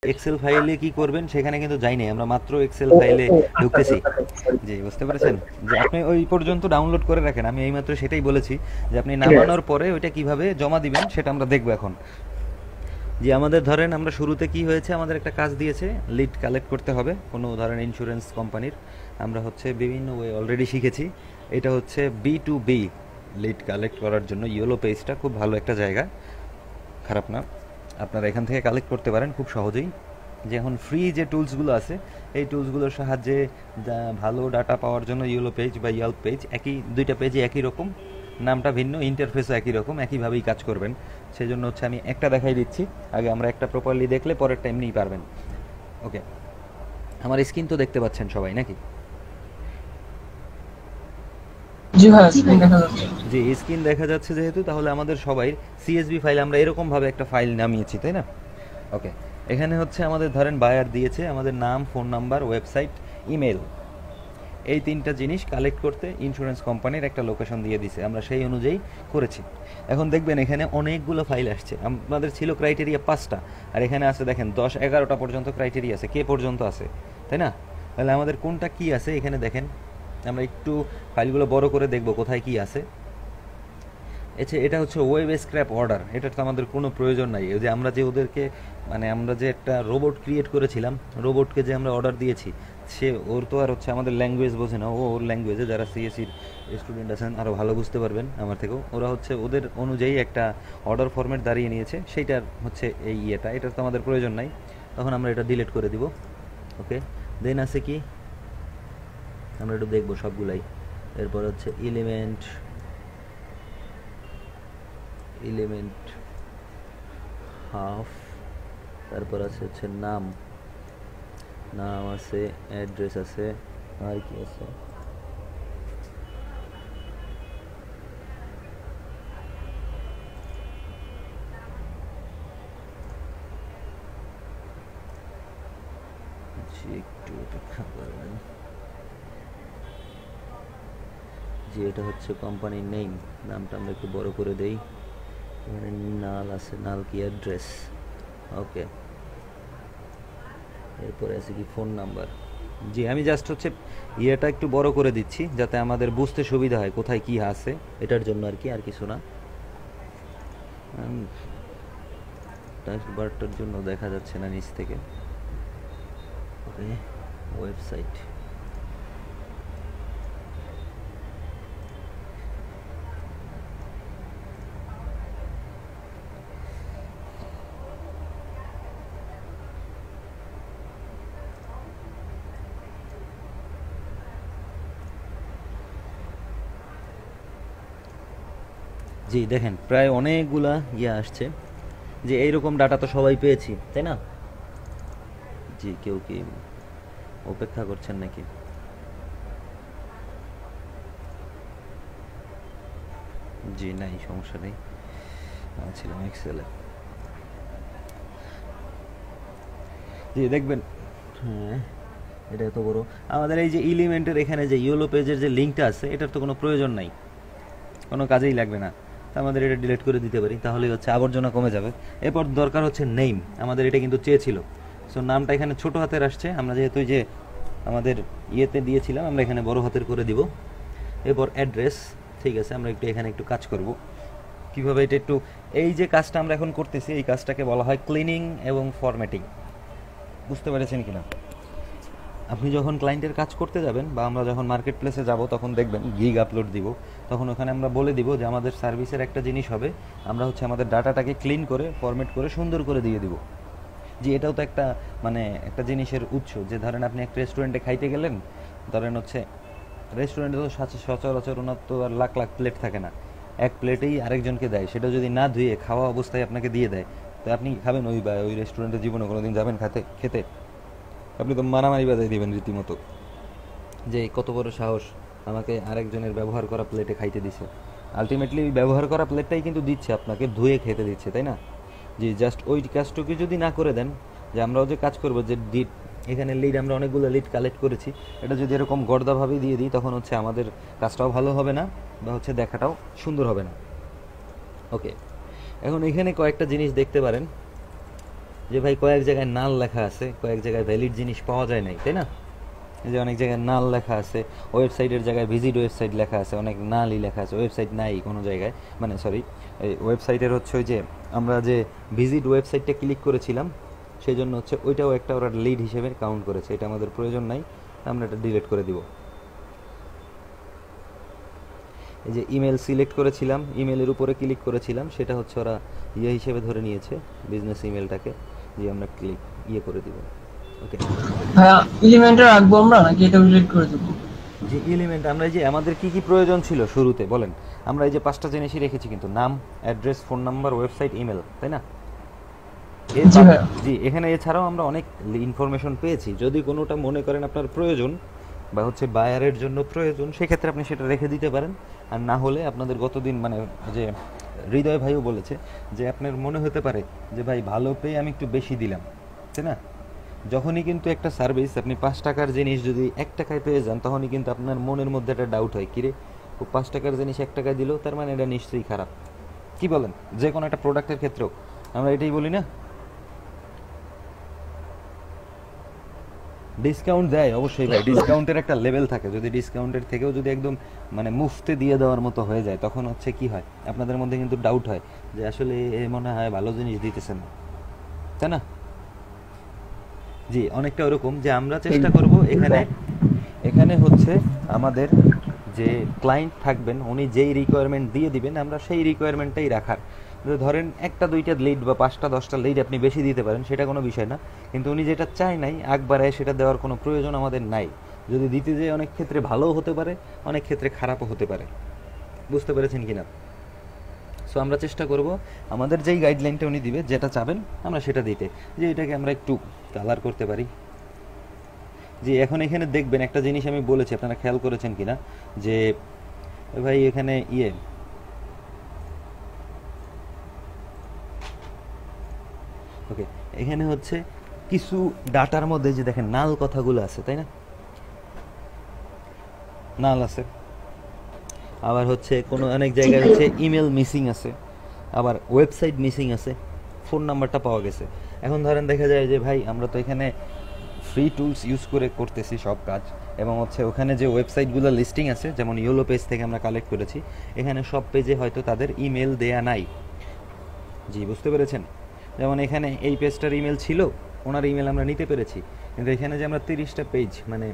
Excel ফাইলে কি করবেন সেখানে কিন্তু যাই নাই, আমরা মাত্র এক্সেল ফাইলে ঢুকতেছি। জি, বুঝতে পেরেছেন? যে আপনি ওই পর্যন্ত ডাউনলোড করে রাখেন, আমি এইমাত্র সেটাই বলেছি যে আপনি নামানোর পরে ওইটা কিভাবে জমা দিবেন সেটা আমরা দেখবো এখন। যে আমাদের ধরেন আমরা শুরুতে কি হয়েছে, আমাদের একটা কাজ দিয়েছে লিড কালেক্ট করতে হবে কোনো ধরেন ইন্স্যুরেন্স কোম্পানির। আমরা হচ্ছে বিভিন্ন ওয়ে অলরেডি শিখেছি। এটা হচ্ছে B2B লিড কালেক্ট করার জন্য ইয়েলো পেজটা খুব ভালো একটা জায়গা, খারাপ না। আপনারা এখান থেকে কালেক্ট করতে পারেন খুব সহজেই। যে এখন ফ্রি যে টুলসগুলো আছে এই টুলসগুলোর সাহায্যে ভালো ডাটা পাওয়ার জন্য ইয়েলো পেজ বা ইয়েল্প পেজ একই, দুইটা পেজই একই রকম, নামটা ভিন্ন, ইন্টারফেসও একই রকম, একইভাবেই কাজ করবেন। সেই জন্য হচ্ছে আমি একটা দেখাই দিচ্ছি, আগে আমরা একটা প্রপারলি দেখলে পরেরটা এমনিই পারবেন। ওকে, আমার স্ক্রিন তো দেখতে পাচ্ছেন সবাই নাকি? জি ভাইয়া, স্ক্রিন দেখা যাচ্ছে। জি, স্ক্রিন দেখা যাচ্ছে যেহেতু, তাহলে আমাদের সবাই সিএসভি ফাইল আমরা এরকমভাবে একটা ফাইল নামিয়েছি, তাই না? ওকে, এখানে হচ্ছে আমাদের ধরেন বায়ার দিয়েছে আমাদের নাম, ফোন নাম্বার, ওয়েবসাইট, ইমেল, এই তিনটা জিনিস কালেক্ট করতে ইন্স্যুরেন্স কোম্পানির একটা লোকেশন দিয়ে দিছে, আমরা সেই অনুযায়ী করেছি। এখন দেখবেন এখানে অনেকগুলো ফাইল আসছে, আমাদের ছিল ক্রাইটেরিয়া 5টা, আর এখানে আছে দেখেন 10-11টা পর্যন্ত ক্রাইটেরিয়া আছে, কে পর্যন্ত আছে, তাই না? তাহলে আমাদের কোনটা কি আছে এখানে দেখেন, আমরা একটু ফাইলগুলো বড় করে দেখব কোথায় কি আছে। আচ্ছা, এটা হচ্ছে ওয়েব স্ক্র্যাপ অর্ডার, এটার তো আমাদের কোনো প্রয়োজন নাই। ওই যে আমরা যে ওদেরকে, মানে আমরা যে একটা রোবট ক্রিয়েট করেছিলাম, রোবটকে যে আমরা অর্ডার দিয়েছি, সে ওর তো আর হচ্ছে আমাদের ল্যাঙ্গুয়েজ বোঝে না, ও ওর ল্যাঙ্গুয়েজে, যারা সিএসসির স্টুডেন্ট আছেন আরও ভালো বুঝতে পারবেন আমার থেকেও, ওরা হচ্ছে ওদের অনুযায়ী একটা অর্ডার ফরম্যাট দাঁড়িয়ে নিয়েছে, সেইটার হচ্ছে এই ইয়েটা, এটার তো আমাদের প্রয়োজন নাই, তখন আমরা এটা ডিলিট করে দিব। ওকে, দেন আছে কি, আমরা একটু দেখবো সবগুলাই। এরপর হচ্ছে এলিমেন্ট, এলিমেন্ট হাফ, তারপর আছে হচ্ছে নাম, নাম আছে, অ্যাড্রেস আছে, আর কি আছে, জি একটু অপেক্ষা করবেন। জি, এটা হচ্ছে কোম্পানির নেম, নামটা আমরা একটু বড় করে দেই। এখানে নাল আছে, নাল কি অ্যাড্রেস। ওকে, এরপরে আছে কি ফোন নাম্বার। জি, আমি জাস্ট হচ্ছে ইয়েটা একটু বড় করে দিচ্ছি যাতে আমাদের বুঝতে সুবিধা হয় কোথায় কি আছে, এটার জন্য আর কি, আর কিছু না। টাচ বারটার জন্য দেখা যাচ্ছে না নিচ থেকে। ওকে, ওয়েবসাইট, জি দেখেন প্রায় অনেকগুলা ইয়ে আসছে। যে এইরকম ডাটা তো সবাই পেয়েছি, তাই না? জি, কেউ কি অপেক্ষা করছেন নাকি? জি নাই, সমস্যা নেই, ছিলাম এক্সেলে। জি দেখবেন, হ্যাঁ এটা এত বড়। আমাদের এই যে এলিমেন্টের এখানে যে ইয়েলো পেজের যে লিঙ্কটা আছে, এটার তো কোনো প্রয়োজন নাই, কোনো কাজেই লাগবে না, তা আমাদের এটা ডিলিট করে দিতে পারি, তাহলেই হচ্ছে আবর্জনা কমে যাবে। এরপর দরকার হচ্ছে নেম, আমাদের এটা কিন্তু চেয়েছিল, সো নামটা এখানে ছোট হাতের আসছে, আমরা যেহেতু যে আমাদের ইয়েতে দিয়েছিলাম আমরা এখানে বড় হাতের করে দিব। এরপর অ্যাড্রেস, ঠিক আছে, আমরা একটু এখানে একটু কাজ করব কিভাবে এটা একটু, এই যে কাজটা আমরা এখন করতেছি এই কাজটাকে বলা হয় ক্লিনিং এবং ফরম্যাটিং, বুঝতে পেরেছেন কিনা? আপনি যখন ক্লায়েন্টের কাজ করতে যাবেন বা আমরা যখন মার্কেট প্লেসে যাব তখন দেখবেন গিগ আপলোড দিব, তখন ওখানে আমরা বলে দিব যে আমাদের সার্ভিসের একটা জিনিস হবে, আমরা হচ্ছে আমাদের ডাটাটাকে ক্লিন করে ফরম্যাট করে সুন্দর করে দিয়ে দিব। জি, এটাও তো একটা, মানে একটা জিনিসের উৎস, যে ধরেন আপনি একটা রেস্টুরেন্টে খাইতে গেলেন, ধরেন হচ্ছে রেস্টুরেন্টে তো সচরাচর ওনার তো আর লাখ লাখ প্লেট থাকে না, এক প্লেটেই আরেকজনকে দেয়, সেটা যদি না ধুয়ে খাওয়া অবস্থায় আপনাকে দিয়ে দেয়, তো আপনি খাবেন ওই, বা ওই রেস্টুরেন্টে জীবনে কোনোদিন যাবেন খেতে? আপনি তো মারামারি বাজাই দিবেন রীতিমতো, যে কত বড় সাহস আমাকে আরেকজনের ব্যবহার করা প্লেটে খাইতে দিছে। আলটিমেটলি ব্যবহার করা প্লেটটাই কিন্তু দিচ্ছে আপনাকে, ধুয়ে খেতে দিচ্ছে, তাই না? জি, জাস্ট ওই কাজটুকু যদি না করে দেন, যে আমরাও যে কাজ করবো, যে লিড, এখানে লিড আমরা অনেকগুলো লিড কালেক্ট করেছি, এটা যদি এরকম গর্দাভাবে দিয়ে দিই তখন হচ্ছে আমাদের কাজটাও ভালো হবে না, বা হচ্ছে দেখাটাও সুন্দর হবে না। ওকে, এখন এখানে কয়েকটা জিনিস দেখতে পারেন। যে ভাই কয়েক জায়গায় নাল লেখা আছে, কয়েক জায়গায় ভ্যালিড জিনিস পাওয়া যায় নাই, তাই না? এই যে অনেক জায়গায় নাল লেখা আছে, ওয়েবসাইটের জায়গায় ভিজিট ওয়েবসাইট লেখা আছে, অনেক নালই লেখা আছে, ওয়েবসাইট নাই কোনো জায়গায়, মানে সরি, এই ওয়েবসাইটের হচ্ছে ওই যে আমরা যে ভিজিট ওয়েবসাইটটা ক্লিক করেছিলাম সেই জন্য হচ্ছে ওইটাও একটা ওরা লিড হিসেবে কাউন্ট করেছে, এটা আমাদের প্রয়োজন নাই, আমরা এটা ডিলিট করে দিব। এই যে ইমেল সিলেক্ট করেছিলাম, ইমেলের উপরে ক্লিক করেছিলাম, সেটা হচ্ছে ওরা হিসেবে ধরে নিয়েছে বিজনেস ইমেলটাকে, যে আমরা ক্লিক করে দিব। ওকে, ভাইয়া এলিমেন্টে রাখবো আমরা নাকি এটা ডিলিট করে দেবো? যে এলিমেন্ট আমরা এই যে আমাদের কি কি প্রয়োজন ছিল শুরুতে বলেন, আমরা এই যে 5টা জিনিসই রেখেছি কিন্তু, নাম, address, phone number, website, email, তাই না? জি ভাইয়া। জি, এখানে এছাড়াও আমরা অনেক ইনফরমেশন পেয়েছি, যদি কোনোটা মনে করেন আপনার প্রয়োজন বা হচ্ছে বায়ারের জন্য প্রয়োজন, সেক্ষেত্রে আপনি সেটা রেখে দিতে পারেন। আর না হলে আপনাদের গতদিন মানে যে হৃদয় ভাইও বলেছে যে আপনার মনে হতে পারে যে ভাই ভালো পেয়ে আমি একটু বেশি দিলাম, তাই না? যখনই কিন্তু একটা সার্ভিস আপনি 5 টাকার জিনিস যদি 1 টাকায় পেয়ে যান, তখনই কিন্তু আপনার মনের মধ্যে একটা ডাউট হয়, কিরে ও 5 টাকার জিনিস 1 টাকায় দিল, তার মানে এটা নিশ্চয়ই খারাপ। কি বলেন? যে কোনো একটা প্রোডাক্টের ক্ষেত্রেও আমরা এটাই বলি না? ডিসকাউন্ট দেয় অবশ্যই ভাই, ডিসকাউন্টের একটা লেভেল থাকে, যদি ডিসকাউন্টের থেকেও যদি একদম মানে মুফতে দিয়ে দেওয়ার মতো হয়ে যায়, তখন হচ্ছে কি হয়, আপনাদের মধ্যে কিন্তু ডাউট হয় যে আসলে এ মনে হয় ভালো জিনিস দিতেছে না, তাই না? জি, অনেকটা ওরকম যে আমরা চেষ্টা করব এখানে এখানে হচ্ছে আমাদের যে ক্লায়েন্ট থাকবেন উনি যেই রিকোয়ারমেন্ট দিয়ে দিবেন আমরা সেই রিকোয়ারমেন্টটাই রাখার। ধরেন 1টা 2টা লিড বা 5টা 10টা লিড আপনি বেশি দিতে পারেন, সেটা কোনো বিষয় না, কিন্তু উনি যেটা চায় নাই আগ বাড়ায় সেটা দেওয়ার কোনো প্রয়োজন আমাদের নাই। যদি দিতে যাই অনেক ক্ষেত্রে ভালোও হতে পারে, অনেক ক্ষেত্রে খারাপও হতে পারে, বুঝতে পেরেছেন কিনা? সো আমরা চেষ্টা করব আমাদের যেই গাইডলাইনটা উনি দিবে, যেটা চাবেন আমরা সেটা দিতে, যে এটাকে আমরা একটু কালার করতে পারি। জি, এখন এখানে দেখবেন একটা জিনিস আমি বলেছি, আপনারা খেয়াল করেছেন কিনা, যে ভাই এখানে ওকে, এখানে হচ্ছে কিছু ডাটার মধ্যে যে দেখেন নাল কথাগুলো আছে, তাই না? নাল আছে, আবার হচ্ছে কোনো অনেক জায়গায় হচ্ছে ইমেল মিসিং আছে, আবার ওয়েবসাইট মিসিং আছে, ফোন নাম্বারটা পাওয়া গেছে। এখন ধরেন দেখা যায় যে ভাই আমরা তো এখানে ফ্রি টুলস ইউজ করে করতেছি সব কাজ, এবং হচ্ছে ওখানে যে ওয়েবসাইটগুলো লিস্টিং আছে, যেমন ইয়েলো পেজ থেকে আমরা কালেক্ট করেছি, এখানে সব পেজে হয়তো তাদের ইমেল দেয়া নাই। জি, বুঝতে পেরেছেন? যেমন এখানে এই পেজটার ইমেল ছিল, ওনার ইমেল আমরা নিতে পেরেছি, কিন্তু এখানে যে আমরা 30টা পেজ মানে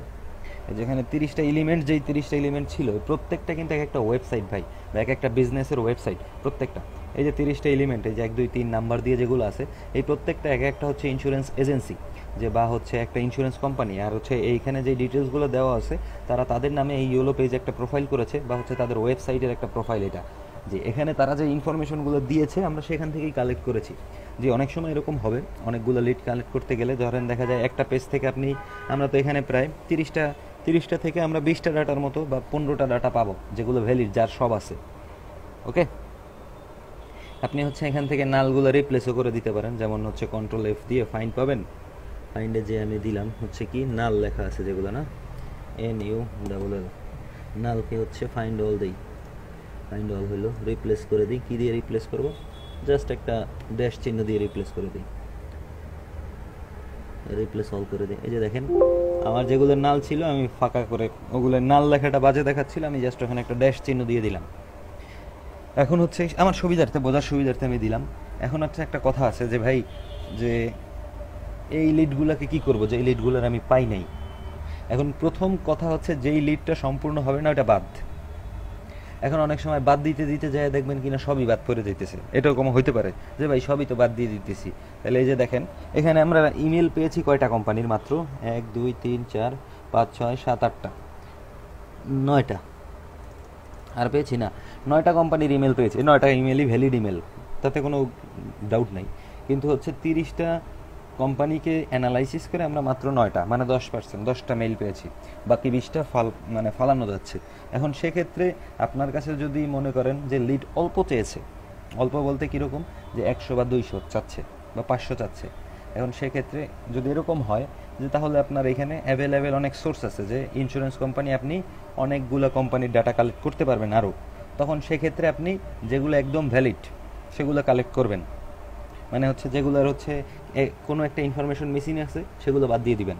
যেখানে 30টা এলিমেন্ট, যেই 30টা এলিমেন্ট ছিল প্রত্যেকটা কিন্তু এক একটা ওয়েবসাইট ভাই, বা এক একটা বিজনেসের ওয়েবসাইট প্রত্যেকটা। এই যে 30টা এলিমেন্ট, এই যে 1 2 3 নাম্বার দিয়ে যেগুলো আছে, এই প্রত্যেকটা এক একটা হচ্ছে ইন্স্যুরেন্স এজেন্সি, যে বা হচ্ছে একটা ইন্স্যুরেন্স কোম্পানি, আর হচ্ছে এইখানে যে ডিটেলসগুলো দেওয়া আছে তারা তাদের নামে এই ইয়েলো পেজে একটা প্রোফাইল করেছে, বা হচ্ছে তাদের ওয়েবসাইটের একটা প্রোফাইল এটা। যে এখানে তারা যে ইনফরমেশনগুলো দিয়েছে আমরা সেখান থেকেই কালেক্ট করেছি। যে অনেক সময় এরকম হবে, অনেকগুলো লিড কালেক্ট করতে গেলে ধরেন দেখা যায় একটা পেজ থেকে আপনি, আমরা তো এখানে প্রায় 30টা থেকে আমরা 20টা ডাটার মতো বা 15টা ডাটা পাবো যেগুলো ভ্যালিড, যার সব আছে। ওকে, আপনি হচ্ছে এখান থেকে নালগুলো রিপ্লেসও করে দিতে পারেন, যেমন হচ্ছে কন্ট্রোল F দিয়ে ফাইন্ড পাবেন, ফাইন্ডে যে আমি দিলাম হচ্ছে কি নাল লেখা আছে যেগুলো, না NULL, নালকে হচ্ছে ফাইন্ড অল দিই, ফাইন্ড অল হলো, রিপ্লেস করে দিই। কি দিয়ে রিপ্লেস করব? জাস্ট একটা ড্যাশ চিহ্ন দিয়ে রিপ্লেস করে দিই, রিপ্লেস অল করে দিই। এই যে দেখেন আমার যেগুলো নাল ছিল আমি ফাঁকা করে, ওগুলো নাল লেখাটা বাজে দেখাচ্ছিল, আমি জাস্ট ওখানে একটা ড্যাশ চিহ্ন দিয়ে দিলাম। এখন হচ্ছে আমার সুবিধার্থে, বোঝার সুবিধার্থে আমি দিলাম। এখন হচ্ছে একটা কথা আছে যে ভাই, যে এই লিডগুলোকে কি করব, যে এই লিডগুলোর আমি পাই নাই। এখন প্রথম কথা হচ্ছে যেই লিডটা সম্পূর্ণ হবে না ওটা বাদ। এখন অনেক সময় বাদ দিতে দিতে যায় দেখবেন কিনা সবই বাদ পড়ে যাইতেছে, এটাও কম হইতে পারে যে ভাই সবই তো বাদ দিয়ে দিতেছি। তাহলে এই যে দেখেন এখানে আমরা ইমেল পেয়েছি কয়টা কোম্পানির, মাত্র 1 2 3 4 5 6 7 8টা, 9টা, আর পেয়েছি না, 9টা কোম্পানির ইমেল পেয়েছি, 9টা ইমেলই ভ্যালিড ইমেল, তাতে কোনো ডাউট নাই। কিন্তু হচ্ছে 30টা কোম্পানিকে অ্যানালাইসিস করে আমরা মাত্র 9টা মানে 10%, 10টা মেইল পেয়েছি, বাকি 20টা ফালানো যাচ্ছে। এখন সেক্ষেত্রে আপনার কাছে যদি মনে করেন যে লিড অল্প চেয়েছে, অল্প বলতে কীরকম, যে 100 বা 200 চাচ্ছে বা 500 চাচ্ছে, এখন সেক্ষেত্রে যদি এরকম হয় যে তাহলে আপনার এখানে অ্যাভেলেবেল অনেক সোর্স আছে, যে ইন্স্যুরেন্স কোম্পানি আপনি অনেকগুলো কোম্পানির ডাটা কালেক্ট করতে পারবেন আরও, তখন সেক্ষেত্রে আপনি যেগুলো একদম ভ্যালিড সেগুলো কালেক্ট করবেন, মানে হচ্ছে যেগুলোর হচ্ছে কোনো একটা ইনফরমেশন মিসিং আছে সেগুলো বাদ দিয়ে দিবেন,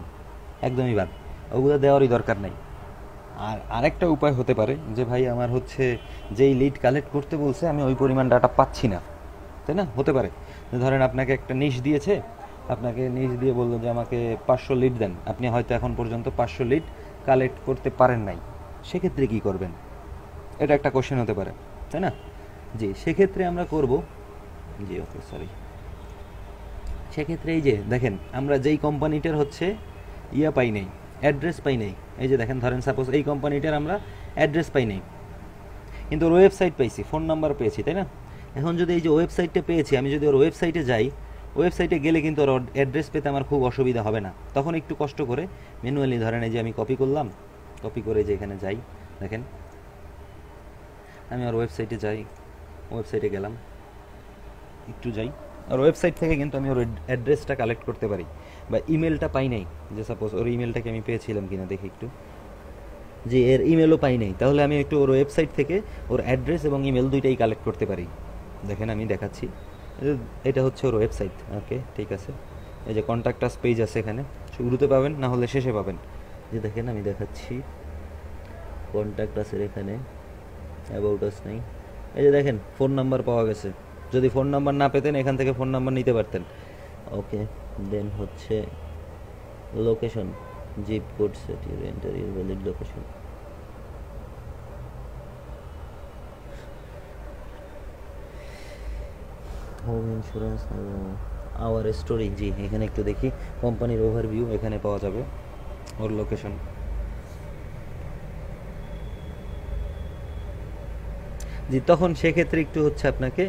একদমই বাদ, ওগুলো দেওয়ারই দরকার নেই। আর আরেকটা উপায় হতে পারে যে ভাই আমার হচ্ছে যেই লিড কালেক্ট করতে বলছে আমি ওই পরিমাণ ডাটা পাচ্ছি না, তাই না? হতে পারে যে ধরেন আপনাকে একটা নিশ দিয়েছে, আপনাকে নিশ দিয়ে বললো যে আমাকে 500 লিড দেন, আপনি হয়তো এখন পর্যন্ত 500 লিড কালেক্ট করতে পারেন নাই, সেক্ষেত্রে কি করবেন? এটা একটা কোশ্চেন হতে পারে, তাই না? জি, সেক্ষেত্রে আমরা করব, জি ওকে সরি, সেক্ষেত্রে এই যে দেখেন আমরা যেই কোম্পানিটার হচ্ছে ইয়া পাই নাই, অ্যাড্রেস পাই নাই, এই যে দেখেন ধরেন সাপোজ এই কোম্পানিটার আমরা অ্যাড্রেস পাই নাই, কিন্তু ওর ওয়েবসাইট পাইছি, ফোন নাম্বার পেয়েছি, তাই না? এখন যদি এই যে ওয়েবসাইটটা পেয়েছি, আমি যদি ওর ওয়েবসাইটে যাই, ওয়েবসাইটে গেলে কিন্তু ওর অ্যাড্রেস পেতে আমার খুব অসুবিধা হবে না, তখন একটু কষ্ট করে ম্যানুয়ালি ধরেন এই যে আমি কপি করলাম, কপি করে যে এখানে যাই, দেখেন আমি ওর ওয়েবসাইটে যাই, ওয়েবসাইটে গেলাম, একটু যাই, আর ওয়েবসাইট থেকে কিন্তু আমি ওর অ্যাড্রেসটা কালেক্ট করতে পারি, বা ইমেলটা পাই নাই, যে সাপোজ ওর ইমেলটাকে আমি পেয়েছিলাম কিনা দেখি একটু, যে এর ইমেলও পাই নাই, তাহলে আমি একটু ওর ওয়েবসাইট থেকে ওর অ্যাড্রেস এবং ইমেল দুইটাই কালেক্ট করতে পারি। দেখেন আমি দেখাচ্ছি, এটা হচ্ছে ওর ওয়েবসাইট, ওকে ঠিক আছে, এই যে কন্ট্যাক্ট আস পেজ আছে এখানে, শুরুতে পাবেন না হলে শেষে পাবেন, যে দেখেন আমি দেখাচ্ছি কন্ট্যাক্ট আসের এখানে অ্যাবাউট আস নাই, এই যে দেখেন ফোন নাম্বার পাওয়া গেছে, যদি ফোন নাম্বার না পেতেন এখান থেকে ফোন নাম্বার নিতে পারতেন। ওকে, দেন হচ্ছে location, zip code set your enter your valid location, home insurance, our story, জি এখানে একটু দেখি কোম্পানির ওভারভিউ, এখানে পাওয়া যাবে ওর লোকেশন। জি, তখন সেক্ষেত্রে একটু হচ্ছে আপনাকে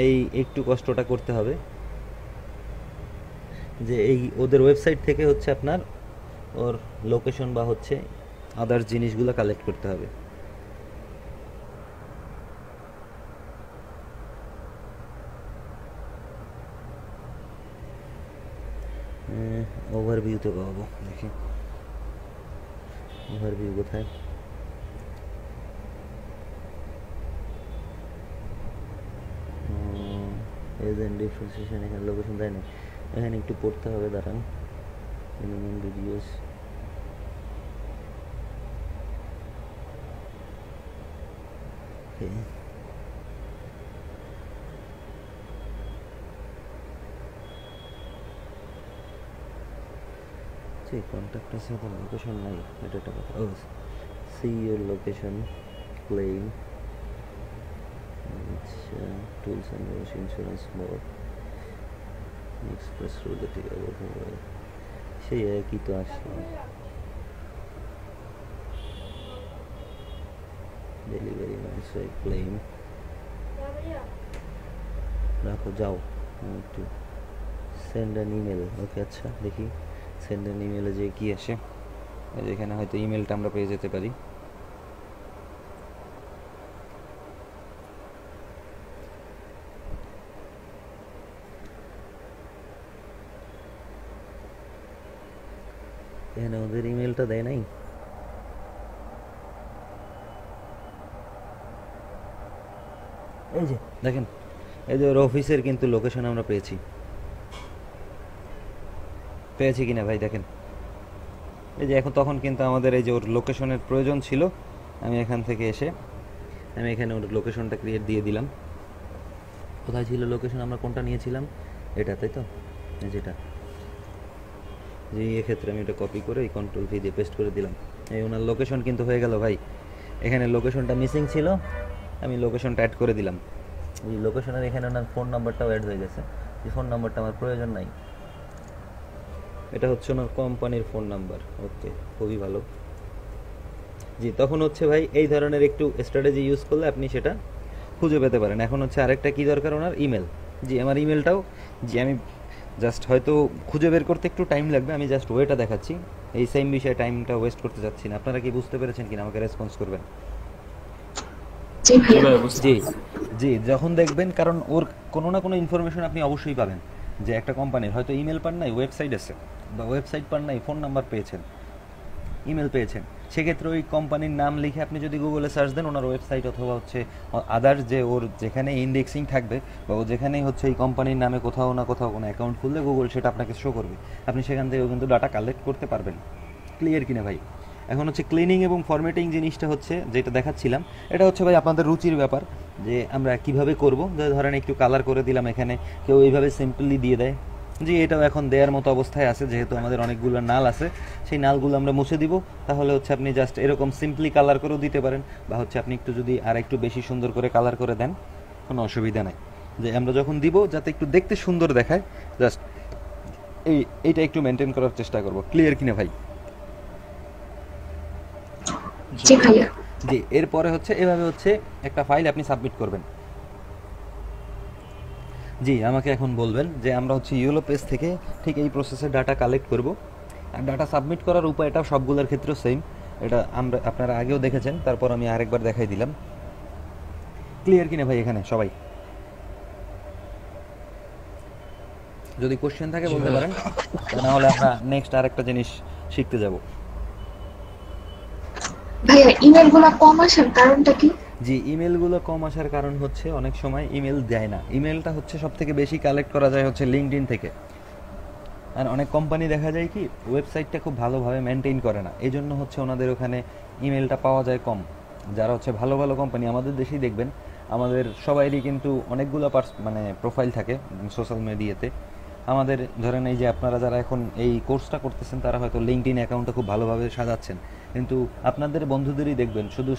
এই একটু কষ্টটা করতে হবে, যে এই ওদের ওয়েবসাইট থেকে হচ্ছে আপনার ওর লোকেশন বা হচ্ছে আদার্স জিনিসগুলো কালেক্ট করতে হবে। ওভারভিউতে পাবো, দেখি ওভারভিউ কোথায়, এজেন্ট ডিফারেন্সিয়েশন, এখানে লোকেশন দেয় না, এখানে একটু পড়তে হবে, দাঁড়ান, মিনিমাম ভিডিওস, সেই কন্ট্যাক্ট আছে, লোকেশন নাই, এটা একটা কথা। ও সি ইউর লোকেশন ক্লেম, আচ্ছা tools and insurance mode express relative about mobile, সেই একই তো আসলো, ডেলিভারি ম্যান ক্লেম, রাখো যাও, একটু সেন্ড অ্যান ইমেল, ওকে আচ্ছা দেখি সেন্ড অ্যান ইমেলে যে কি আসে, এখানে হয়তো ইমেলটা আমরা পেয়ে যেতে পারি, এখানে ওদের ইমেলটা দেয় নাই, এই যে দেখেন এই যে ওর অফিসের কিন্তু লোকেশন আমরা পেয়েছি, পেয়েছি কিনা ভাই দেখেন, এই যে এখন তখন কিন্তু আমাদের এই যে ওর লোকেশনের প্রয়োজন ছিল, আমি এখান থেকে এসে আমি এখানে ওর লোকেশনটা ক্রিয়েট দিয়ে দিলাম, কোথায় ছিল লোকেশন, আমরা কোনটা নিয়েছিলাম, এটা তাই তো, যেটা, যে এক্ষেত্রে আমি এটা কপি করে এই কন্ট্রোল ভি দিয়ে পেস্ট করে দিলাম, এই ওনার লোকেশন কিন্তু হয়ে গেল ভাই, এখানে লোকেশনটা মিসিং ছিল, আমি লোকেশনটা অ্যাড করে দিলাম, এই লোকেশনের এখানে ওনার ফোন নাম্বারটাও অ্যাড হয়ে গেছে, এই ফোন নাম্বারটা আমার প্রয়োজন নাই, এটা হচ্ছে ওনার কোম্পানির ফোন নাম্বার, ওকে খুবই ভালো। জি, তখন হচ্ছে ভাই এই ধরনের একটু স্ট্র্যাটেজি ইউজ করলে আপনি সেটা খুঁজে পেতে পারেন। এখন হচ্ছে আরেকটা কি দরকার ওনার, ইমেল, জি আমার ইমেলটাও, জি আমি জাস্ট হয়তো খুঁজে বের করতে একটু টাইম লাগবে, আমি জাস্ট ওয়েটা দেখাচ্ছি, এই সেম বিষয়ে টাইমটা ওয়েস্ট করতে যাচ্ছি না, আপনারা কি বুঝতে পেরেছেন কিনা আমাকে রেসপন্স করবেন। জি জি, যখন দেখবেন, কারণ ওর কোনো না কোনো ইনফরমেশন আপনি অবশ্যই পাবেন, যে একটা কোম্পানির হয়তো ইমেল পান নাই, ওয়েবসাইট আছে, বা ওয়েবসাইট পান নাই, ফোন নাম্বার পেয়েছেন, ইমেল পেয়েছেন, সেক্ষেত্রে ওই কোম্পানির নাম লিখে আপনি যদি গুগলে সার্চ দেন, ওনার ওয়েবসাইট অথবা হচ্ছে আদার্স যে ওর যেখানে ইন্ডেক্সিং থাকবে বা ও যেখানেই হচ্ছে এই কোম্পানির নামে কোথাও না কোথাও কোনো অ্যাকাউন্ট খুললে গুগল সেটা আপনাকে শো করবে, আপনি সেখান থেকেও কিন্তু ডাটা কালেক্ট করতে পারবেন। ক্লিয়ার কিনা ভাই? এখন হচ্ছে ক্লিনিং এবং ফরম্যাটিং জিনিসটা হচ্ছে যেটা দেখাচ্ছিলাম, এটা হচ্ছে ভাই আপনাদের রুচির ব্যাপার যে আমরা কিভাবে করব। যে ধরেন একটু কালার করে দিলাম, এখানে কেউ এইভাবে সিম্পলি দিয়ে দেয়, জি এটাও এখন দেওয়ার মতো অবস্থায় আছে, যেহেতু আমাদের অনেকগুলো নাল আছে, সেই নালগুলো আমরা মুছে দিব। তাহলে হচ্ছে আপনি জাস্ট এরকম সিম্পলি কালার করেও দিতে পারেন, বা হচ্ছে আপনি একটু যদি আর একটু বেশি সুন্দর করে কালার করে দেন, কোনো অসুবিধা নাই। যে আমরা যখন দিব যাতে একটু দেখতে সুন্দর দেখায়, জাস্ট এইটা একটু মেনটেন করার চেষ্টা করব। ক্লিয়ার কিনা ভাই? জি ভাইয়া। জি, এরপরে হচ্ছে এভাবে হচ্ছে একটা ফাইল আপনি সাবমিট করবেন। জি, আমাকে এখন বলবেন যে আমরা হচ্ছে ইয়েলো পেজ থেকে ঠিক এই প্রসেসে ডাটা কালেক্ট করব, আর ডাটা সাবমিট করার উপায়টা সবগুলোর ক্ষেত্রেও সেম। এটা আপনারা আগেও দেখেছেন, তারপর আমি আরেকবার দেখাই দিলাম। ক্লিয়ার কিনা ভাই এখানে সবাই? যদি কোশ্চেন থাকে বলতে পারেন, না হলে আমরা নেক্সট আরেকটা জিনিস শিখতে যাব। ভাইয়া ইমেলগুলো কম আসার কারণটা কি? জি, ইমেলগুলো কম আসার কারণ হচ্ছে অনেক সময় ইমেল দেয় না। ইমেলটা হচ্ছে সবথেকে বেশি কালেক্ট করা যায় হচ্ছে লিঙ্কডইন থেকে, আর অনেক কোম্পানি দেখা যায় কি ওয়েবসাইটটা খুব ভালোভাবে মেনটেন করে না, এই জন্য হচ্ছে ওনাদের ওখানে ইমেলটা পাওয়া যায় কম। যারা হচ্ছে ভালো ভালো কোম্পানি আমাদের দেশেই দেখবেন, আমাদের সবাইরই কিন্তু অনেকগুলো মানে প্রোফাইল থাকে সোশ্যাল মিডিয়াতে। আমাদের ধরেন এই যে আপনারা যারা এখন এই কোর্সটা করতেছেন, তারা হয়তো লিঙ্কডইন অ্যাকাউন্টটা খুব ভালোভাবে সাজাচ্ছেন, কিন্তু আপনাদের বন্ধুদেরই দেখবেন শুধু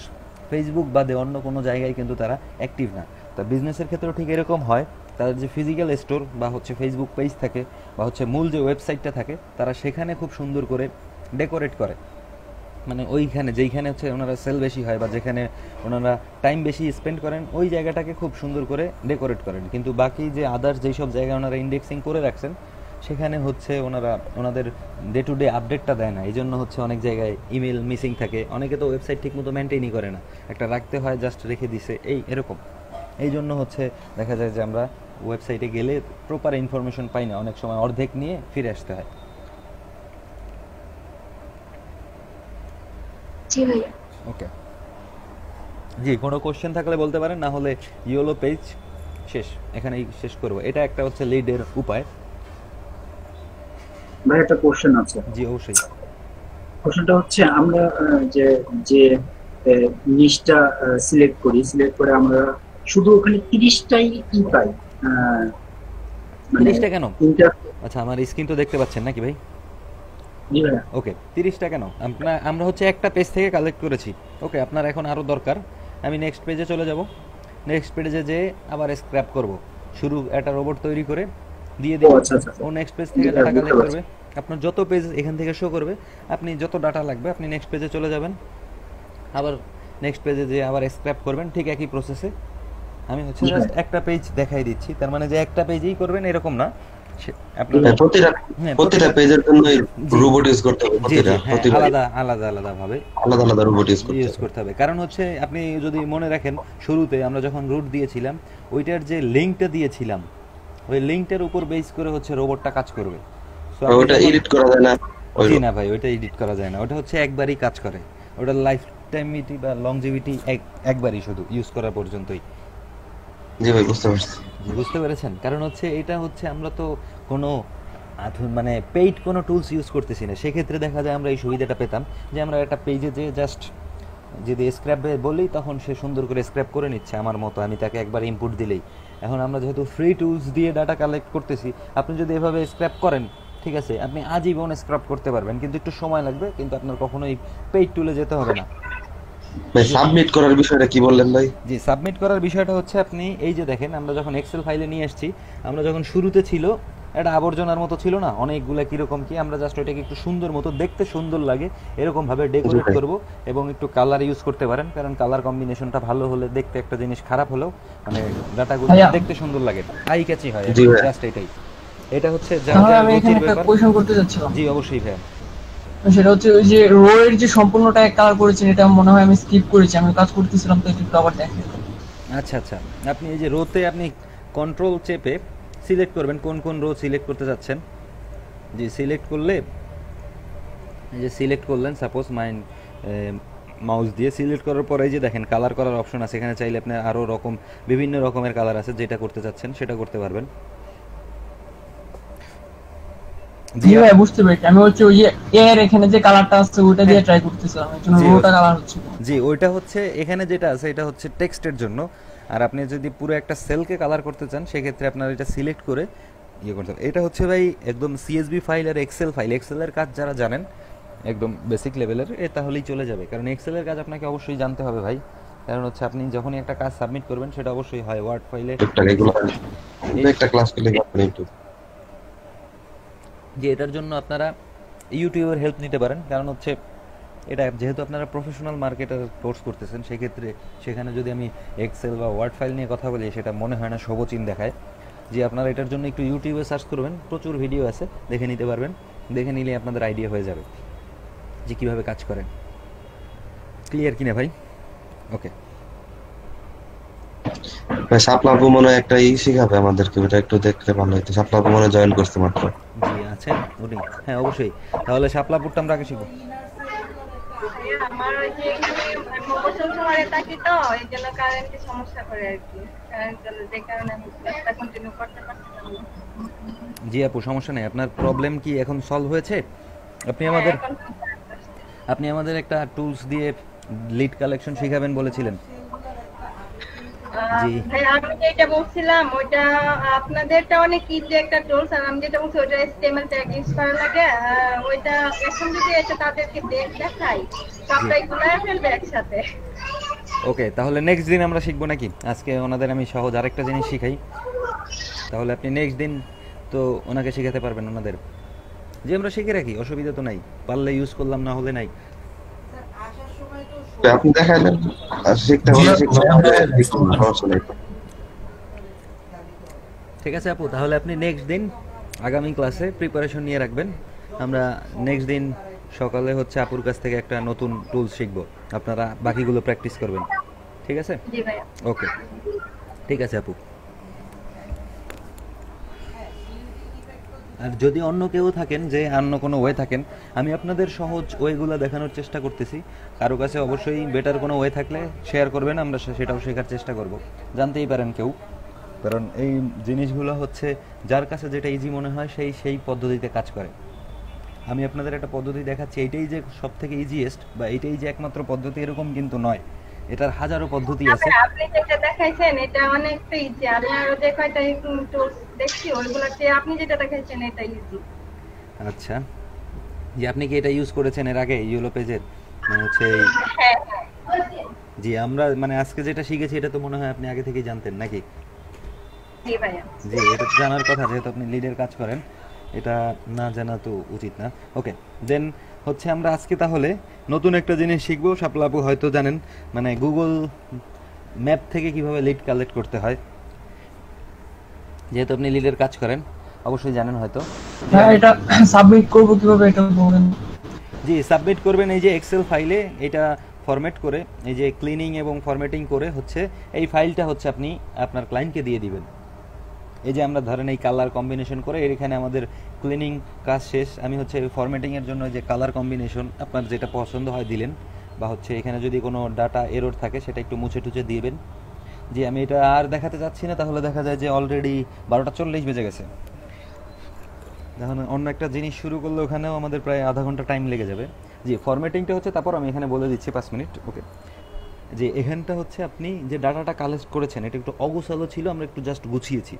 ফেসবুক বাদে অন্য কোনো জায়গায় কিন্তু তারা অ্যাক্টিভ না। তা বিজনেসের ক্ষেত্রেও ঠিক এরকম হয়, তাদের যে ফিজিক্যাল স্টোর বা হচ্ছে ফেসবুক পেজ থাকে বা হচ্ছে মূল যে ওয়েবসাইটটা থাকে, তারা সেখানে খুব সুন্দর করে ডেকোরেট করে, মানে ওইখানে যেইখানে হচ্ছে ওনারা সেল বেশি হয় বা যেখানে ওনারা টাইম বেশি স্পেন্ড করেন, ওই জায়গাটাকে খুব সুন্দর করে ডেকোরেট করেন। কিন্তু বাকি যে আদার্স যেই সব জায়গায় ওনারা ইন্ডেক্সিং করে রাখছেন, সেখানে হচ্ছে ওনারা ওনাদের ডে টু ডে আপডেটটা দেয় না। এই জন্য হচ্ছে অনেক জায়গায় ইমেল মিসিং থাকে, অনেকে তো ওয়েবসাইট ঠিক মতো মেনটেনই করে না, একটা রাখতে হয় জাস্ট রেখে দিছে এরকম। এই জন্য হচ্ছে দেখা যায় যে আমরা ওয়েবসাইটে গেলে প্রপার ইনফরমেশন পাই না, অনেক সময় অর্ধেক নিয়ে ফিরে আসতে হয়। জি ভাইয়া। ওকে, জি কোনো কোশ্চেন থাকলে বলতে পারেন, না হলে ইয়েলো পেজ শেষ, এখানেই শেষ করব। এটা একটা হচ্ছে লিডের উপায়। ভাই একটা কোশ্চেন আছে। জি অবশ্যই। কোশ্চেনটা হচ্ছে আমরা যে যে নিচটা সিলেক্ট করে আমরা শুধু ওখানে 30টাই কি পাই? মানে 30টা কেন? ইন্টার আচ্ছা, আমার স্ক্রিন তো দেখতে পাচ্ছেন নাকি ভাই? জি ভাইয়া। ওকে, 30টা কেন? আমরা হচ্ছে একটা পেজ থেকে কালেক্ট করেছি। ওকে, আপনার এখন আরও দরকার। আমি নেক্সট পেজে চলে যাব, নেক্সট পেজে যেয়ে আবার স্ক্র্যাপ করব, শুরু একটা রোবট তৈরি করে দিয়ে দিব। আচ্ছা আচ্ছা ও নেক্সট পেজ থেকে ডাটা কালেক্ট করবে, আপনার যত পেজ এখান থেকে শো করবে, আপনি যত ডাটা লাগবে আপনি নেক্সট পেজে চলে যাবেন, আবার নেক্সট পেজে যেয়ে আবার স্ক্র্যাপ করবেন, ঠিক একই প্রসেসে। আমি হচ্ছে জাস্ট একটা পেজ দেখাই দিচ্ছি, তার মানে যে একটা পেজেই করবেন এরকম না, প্রতিটা পেজের জন্য রোবট ইউজ করতে হবে, আলাদা আলাদা আলাদা ভাবে আলাদা আলাদা রোবট ইউজ করতে হবে। কারণ হচ্ছে আপনি যদি মনে রাখেন, শুরুতে আমরা যখন রুট দিয়েছিলাম, ওইটার যে লিঙ্কটা দিয়েছিলাম, ওই লিঙ্কটার উপর বেস করে হচ্ছে রোবটটা কাজ করবে। ওটা এডিট করা যায় না? জি না ভাই, ওইটা এডিট করা যায় না, ওটা হচ্ছে একবারই কাজ করে, ওটা লাইফ টাইমিটি বা লংজিভিটি একবারই শুধু ইউজ করা পর্যন্তই। জি ভাই, বুঝতে পারছি। বুঝতে পেরেছেন? কারণ হচ্ছে এটা হচ্ছে আমরা তো কোনো মানে পেইড কোনো টুলস ইউজ করতেছি না, সেক্ষেত্রে দেখা যায় আমরা এই সুবিধাটা পেতাম যে আমরা একটা পেজে যে জাস্ট যদি স্ক্র্যাপ বলি, তখন সে সুন্দর করে স্ক্র্যাপ করে নিচ্ছে আমার মতো, আমি তাকে একবার ইনপুট দিলেই। এখন আমরা যেহেতু ফ্রি টুলস দিয়ে ডাটা কালেক্ট করতেছি, আপনি যদি এভাবে স্ক্র্যাপ করেন, ঠিক আছে, আপনি আজীবন স্ক্র্যাপ করতে পারবেন, কিন্তু একটু সময় লাগবে, কিন্তু আপনার কখনোই পেইড টুলে যেতে হবে না। ভাই সাবমিট করার বিষয়টা কি বললেন ভাই? জি, সাবমিট করার বিষয়টা হচ্ছে আপনি এই যে দেখেন, আমরা যখন এক্সেল ফাইলে নিয়ে আসছি, আমরা যখন শুরুতে ছিল এটা আবর্জনার মতো ছিল না, অনেকগুলা কিরকম কি, আমরা জাস্ট ওইটাকে একটু সুন্দর মতো দেখতে সুন্দর লাগে এরকম ভাবে ডেকোরেট করব, এবং একটু কালার ইউজ করতে পারেন, কারণ কালার কম্বিনেশনটা ভালো হলে দেখতে একটা জিনিস খারাপ হলেও মানে ডাটাগুলো দেখতে সুন্দর লাগে, আই ক্যাচি হয়, জাস্ট এটাই। এটা হচ্ছে আমি এখানে একটা কোশ্চেন করতে যাচ্ছিলাম। জি অবশ্যই ভাই। সেটা হচ্ছে ওই যে রো এর যে সম্পূর্ণটা কালার করেছেন, এটা মনে হয় আমি স্কিপ করেছি, আমি কাজ করতেছিলাম, তো একটু আবার দেখেন। আচ্ছা আচ্ছা, আপনি এই যে রোতে আপনি কন্ট্রোল চেপে সিলেক্ট করবেন কোন কোন রো সিলেক্ট করতে যাচ্ছেন। জি, সিলেক্ট করলে এই যে সিলেক্ট করলেন, সাপোজ মাউস দিয়ে সিলেক্ট করার পরে এই যে দেখেন কালার করার অপশন আছে, এখানে চাইলে আপনি আরও বিভিন্ন রকমের কালার আছে, যেটা করতে চাচ্ছেন সেটা করতে পারবেন। জি ভাই বুঝতে পেরেছি, আমি হচ্ছে ওই যে এর এখানে যে কালারটা আছে ওটা দিয়ে ট্রাই করতেছিলাম, এর জন্য জি, রোটা কালার হচ্ছে না। জি ওইটা হচ্ছে এখানে যেটা আছে এটা হচ্ছে টেক্সটের জন্য, আর আপনি যদি পুরো একটা সেলকে কালার করতে চান সেক্ষেত্রে আপনার এটা সিলেক্ট করে ইয়ে করতে হবে। এটা হচ্ছে ভাই একদম সিএসভি ফাইল আর এক্সেল ফাইল, এক্সেলের কাজ যারা জানেন একদম বেসিক লেভেলের তাহলেই চলে যাবে, কারণ এক্সেলের কাজ আপনাকে অবশ্যই জানতে হবে ভাই, কারণ হচ্ছে আপনি যখনই একটা কাজ সাবমিট করবেন সেটা অবশ্যই হয় ওয়ার্ড ফাইলে। একটা রেগুলার একটা ক্লাস করলে আপনি একটু যে এটার জন্য আপনারা ইউটিউবের হেল্প নিতে পারেন, কারণ হচ্ছে এটা যেহেতু আপনারা প্রফেশনাল মার্কেটার কোর্স করতেছেন সেক্ষেত্রে সেখানে যদি আমি এক্সেল বা ওয়ার্ড ফাইল নিয়ে কথা বলি সেটা মনে হয় না শোভচিন দেখায়। যে আপনারা এটার জন্য একটু ইউটিউবে সার্চ করবেন, প্রচুর ভিডিও আছে, দেখে নিতে পারবেন, দেখে নিলে আপনাদের আইডিয়া হয়ে যাবে যে কীভাবে কাজ করেন। ক্লিয়ার কিনা ভাই? ওকে। সাপলাপু মনে হয় একটা শিখাবে আমাদেরকে, ওটা একটু দেখলে ভালো হতো। সাপলাপু মনে হয় জয়েন করতে মাত্র। জি আছেন উনি? হ্যাঁ অবশ্যই, তাহলে শাপলাপুরটা আমরা আগে শিখবো। আমার ওই যে এখানে প্রমোশন শহরে থাকি তো এই জন্য কারেন্টে সমস্যা করে আর কি, কারেন্ট চলে যে কারণে আমি ক্লাসটা কন্টিনিউ করতে পারছিলাম না। জি আপু সমস্যা নেই, আপনার প্রবলেম কি এখন সলভ হয়েছে? আপনি আমাদের একটা টুলস দিয়ে লিড কালেকশন শিখাবেন বলেছিলেন। জি ভাই আমি যেটা বলছিলাম ওইটা আপনাদেরটা অনেক ইজি একটা টুলস, আর আমি যেটা বলছি ওইটা HTML ট্যাগ ইউজ করা লাগে। ওইটা এখন যদি এটা তাদেরকে দেখাই সবটাই গুলায় ফেলবে একসাথে। ওকে, তাহলে নেক্সট দিন আমরা শিখবো নাকি? আজকে ওনাদের আমি সহজ আরেকটা জিনিস শিখাই, তাহলে আপনি নেক্সট দিন তো ওনাকে শেখাতে পারবেন ওনাদের। যে আমরা শিখে রাখি, অসুবিধা তো নাই, পারলে ইউজ করলাম, না হলে নাই। আপনি দেখালেন আর শিখতে হলে সমস্যা নেই। ঠিক আছে আপু, তাহলে আপনি নেক্সট দিন আগামী ক্লাসে প্রিপারেশন নিয়ে রাখবেন। আমরা নেক্সট দিন সকালে হচ্ছে আপুর কাছ থেকে একটা নতুন টুলস শিখবো, আপনারা বাকিগুলো প্র্যাকটিস করবেন। ঠিক আছে? জি ভাইয়া। ওকে, ঠিক আছে আপু। আর যদি অন্য কেউ থাকেন, যে অন্য কোনো ওয়ে থাকেন, আমি আপনাদের সহজ ওয়েগুলো দেখানোর চেষ্টা করতেছি। কারো কাছে অবশ্যই বেটার কোনো ওয়ে থাকলে শেয়ার করবেন, আমরা সেটাও শেখার চেষ্টা করব। জানতেই পারেন কেউ, কারণ এই জিনিসগুলো হচ্ছে যার কাছে যেটা ইজি মনে হয় সেই পদ্ধতিতে কাজ করে। আমি আপনাদের একটা পদ্ধতি দেখাচ্ছি, এইটাই যে সব থেকে ইজিয়েস্ট বা এইটাই যে একমাত্র পদ্ধতি এরকম কিন্তু নয়, এটার হাজারো পদ্ধতি আছে। আপনি যেটা দেখাইছেন এটা অনেকটা ইজি, আমি আরো যে কয়টা টুলস দেখছি ওইগুলোতে আপনি যেটা দেখাইছেন এটা ইজি। আচ্ছা, যে আপনি কি এটা ইউজ করেছেন এর আগে ইয়েলো পেজের? মানে হচ্ছে হ্যাঁ জি আমরা মানে আজকে যেটা শিখেছি এটা তো মনে হয় আপনি আগে থেকেই জানতেন নাকি? জি ভাইয়া। জি, এটা তো জানার কথা, যেহেতু আপনি লিডের কাজ করেন, এটা না জানা তো উচিত না। ওকে, দেন হচ্ছে আমরা আজকে তাহলে নতুন একটা জিনিস শিখবো। শাপলা আপু হয়তো জানেন, মানে গুগল ম্যাপ থেকে কিভাবে লিড কালেক্ট করতে হয়, যেহেতু আপনি লিডের কাজ করেন অবশ্যই জানেন হয়তো। হ্যাঁ, এটা সাবমিট করব কিভাবে এটা বলেন। জি, সাবমিট করবেন এই যে এক্সেল ফাইলে, এটা ফরম্যাট করে এই যে ক্লিনিং এবং ফরম্যাটিং করে হচ্ছে এই ফাইলটা হচ্ছে আপনি আপনার ক্লায়েন্টকে দিয়ে দিবেন। এই যে আমরা ধরেন এই কালার কম্বিনেশন করে এখানে আমাদের ক্লিনিং কাজ শেষ, আমি হচ্ছে ফরম্যাটিংয়ের জন্য যে কালার কম্বিনেশন আপনার যেটা পছন্দ হয় দিলেন, বা হচ্ছে এখানে যদি কোনো ডাটা এরর থাকে সেটা একটু মুছে টুছে দিবেন। যে আমি এটা আর দেখাতে যাচ্ছি না, তাহলে দেখা যায় যে অলরেডি 12:40 বেজে গেছে। এখন অন্য একটা জিনিস শুরু করলে ওখানেও আমাদের প্রায় আধা ঘন্টা টাইম লেগে যাবে। জি, ফরম্যাটিংটা হচ্ছে, তারপর আমি এখানে বলে দিচ্ছি 5 মিনিট। ওকে, যে এখানটা হচ্ছে আপনি যে ডাটাটা কালেক্ট করেছেন এটা একটু অগোছালো ছিল, আমরা একটু জাস্ট গুছিয়েছি।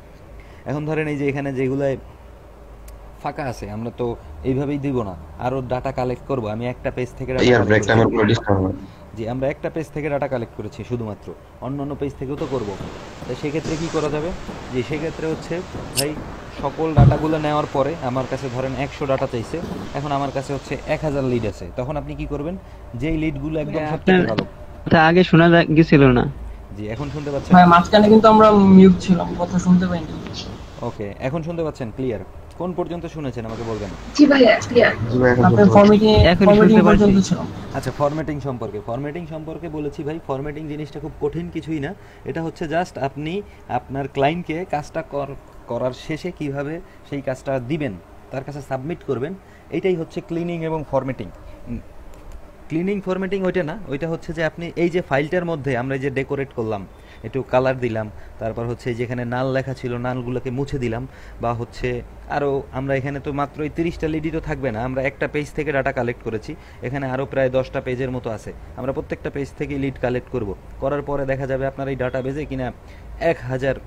এখন ধরেন এই যে এখানে যেগুলোয় ফাঁকা আছে আমরা তো এইভাবেই দিব না, আরও ডাটা কালেক্ট করব। আমি একটা পেজ থেকে জি আমরা একটা পেজ থেকে ডাটা কালেক্ট করেছি শুধুমাত্র, অন্য পেজ থেকেও তো করব। তো সেক্ষেত্রে কি করা যাবে? যে সেক্ষেত্রে হচ্ছে ভাই সকল ডাটাগুলো নেওয়ার পরে আমার কাছে ধরেন 100 ডাটা চাইছে, এখন আমার কাছে হচ্ছে 1000 লিড আছে, তখন আপনি কি করবেন? যেই লিডগুলো একদম সবথেকে ভালো। এটা আগে শোনা গেছিল না। জি, এখন শুনতে পাচ্ছেন? হ্যাঁ, মাঝখানে কিন্তু আমরা মিউট ছিলাম, কথা শুনতে পাইনি। ওকে, এখন শুনতে পাচ্ছেন ক্লিয়ার? কোন পর্যন্ত শুনেছেন আমাকে বলবেন? জি ভাইয়া ক্লিয়ার। আপনি ফরম্যাটিং পর্যন্ত ছিলাম। আচ্ছা, ফরম্যাটিং সম্পর্কে বলেছি ভাই। ফরম্যাটিং জিনিসটা খুব কঠিন কিছুই না, এটা হচ্ছে জাস্ট আপনি আপনার ক্লায়েন্টকে কাজটা করার শেষে কিভাবে সেই কাজটা দিবেন, তার কাছে সাবমিট করবেন, এইটাই হচ্ছে ক্লিনিং এবং ফরম্যাটিং। ক্লিনিং ফরম্যাটিং ওইটা না, ওইটা হচ্ছে যে আপনি এই যে ফাইলটার মধ্যে আমরা এই যে ডেকোরেট করলাম, একটু কালার দিলাম, তারপর হচ্ছে যেখানে নাল লেখা ছিল নালগুলোকে মুছে দিলাম, বা হচ্ছে আরও আমরা এখানে তো মাত্র এই 30টা লিডই তো থাকবে না, আমরা একটা পেজ থেকে ডাটা কালেক্ট করেছি, এখানে আরও প্রায় 10টা পেজের মতো আছে, আমরা প্রত্যেকটা পেজ থেকে লিড কালেক্ট করব, করার পরে দেখা যাবে আপনার এই ডাটা বেজে কিনা 1000,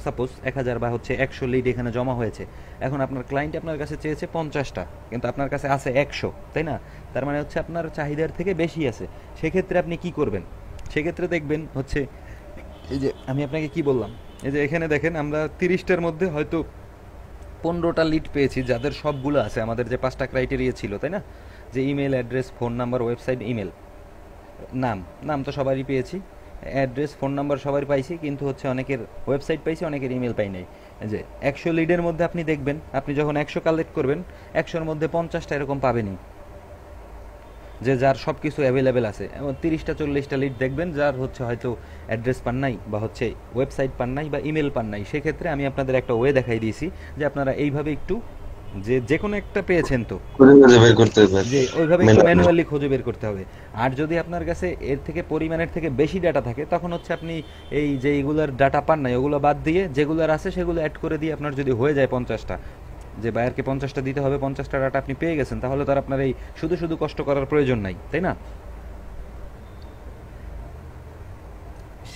সাপোজ 1000 বা হচ্ছে 100 লিড এখানে জমা হয়েছে। এখন আপনার ক্লায়েন্ট আপনার কাছে চেয়েছে 50টা, কিন্তু আপনার কাছে আছে 100, তাই না? তার মানে হচ্ছে আপনার চাহিদার থেকে বেশি আছে। সেক্ষেত্রে আপনি কি করবেন? সেক্ষেত্রে দেখবেন হচ্ছে এই যে আমি আপনাকে কি বললাম, এই যে এখানে দেখেন আমরা 30টার মধ্যে হয়তো 15টা লিড পেয়েছি, যাদের সবগুলো আছে আমাদের যে 5টা ক্রাইটেরিয়া ছিল, তাই না? যে email address, phone number, website, email, নাম তো সবারই পেয়েছি, অ্যাড্রেস, ফোন নাম্বার সবারই পাইছি, কিন্তু হচ্ছে অনেকের ওয়েবসাইট পাইছি, অনেকের ইমেল পাই নাই। যে 100 লিডের মধ্যে আপনি দেখবেন, আপনি যখন 100 কালেক্ট করবেন 100-র মধ্যে 50টা এরকম পাবেনই, যে যার সব কিছু অ্যাভেলেবেল আছে। এবং 30টা 40টা লিড দেখবেন যার হচ্ছে হয়তো অ্যাড্রেস পান নাই, বা হচ্ছে ওয়েবসাইট পান নাই, বা ইমেল পান নাই। সেক্ষেত্রে আমি আপনাদের একটা ওয়ে দেখাই দিয়েছি যে আপনারা এইভাবে একটু যে কোনো একটা পেয়েছেন তো খুঁজে বের করতে হবে, যে ওইভাবে একটু ম্যানুয়ালি খুঁজে বের করতে হবে। আর যদি আপনার কাছে এর থেকে পরিমাণের থেকে বেশি ডাটা থাকে, তখন হচ্ছে আপনি এই যে এইগুলার ডাটা পান নাই ওগুলো বাদ দিয়ে যেগুলোর আছে সেগুলো অ্যাড করে দিয়ে আপনার যদি হয়ে যায় 50টা, যে বায়ারকে 50টা দিতে হবে, 50টা ডাটা আপনি পেয়ে গেছেন, তাহলে তার আপনার এই শুধু শুধু কষ্ট করার প্রয়োজন নাই, তাই না?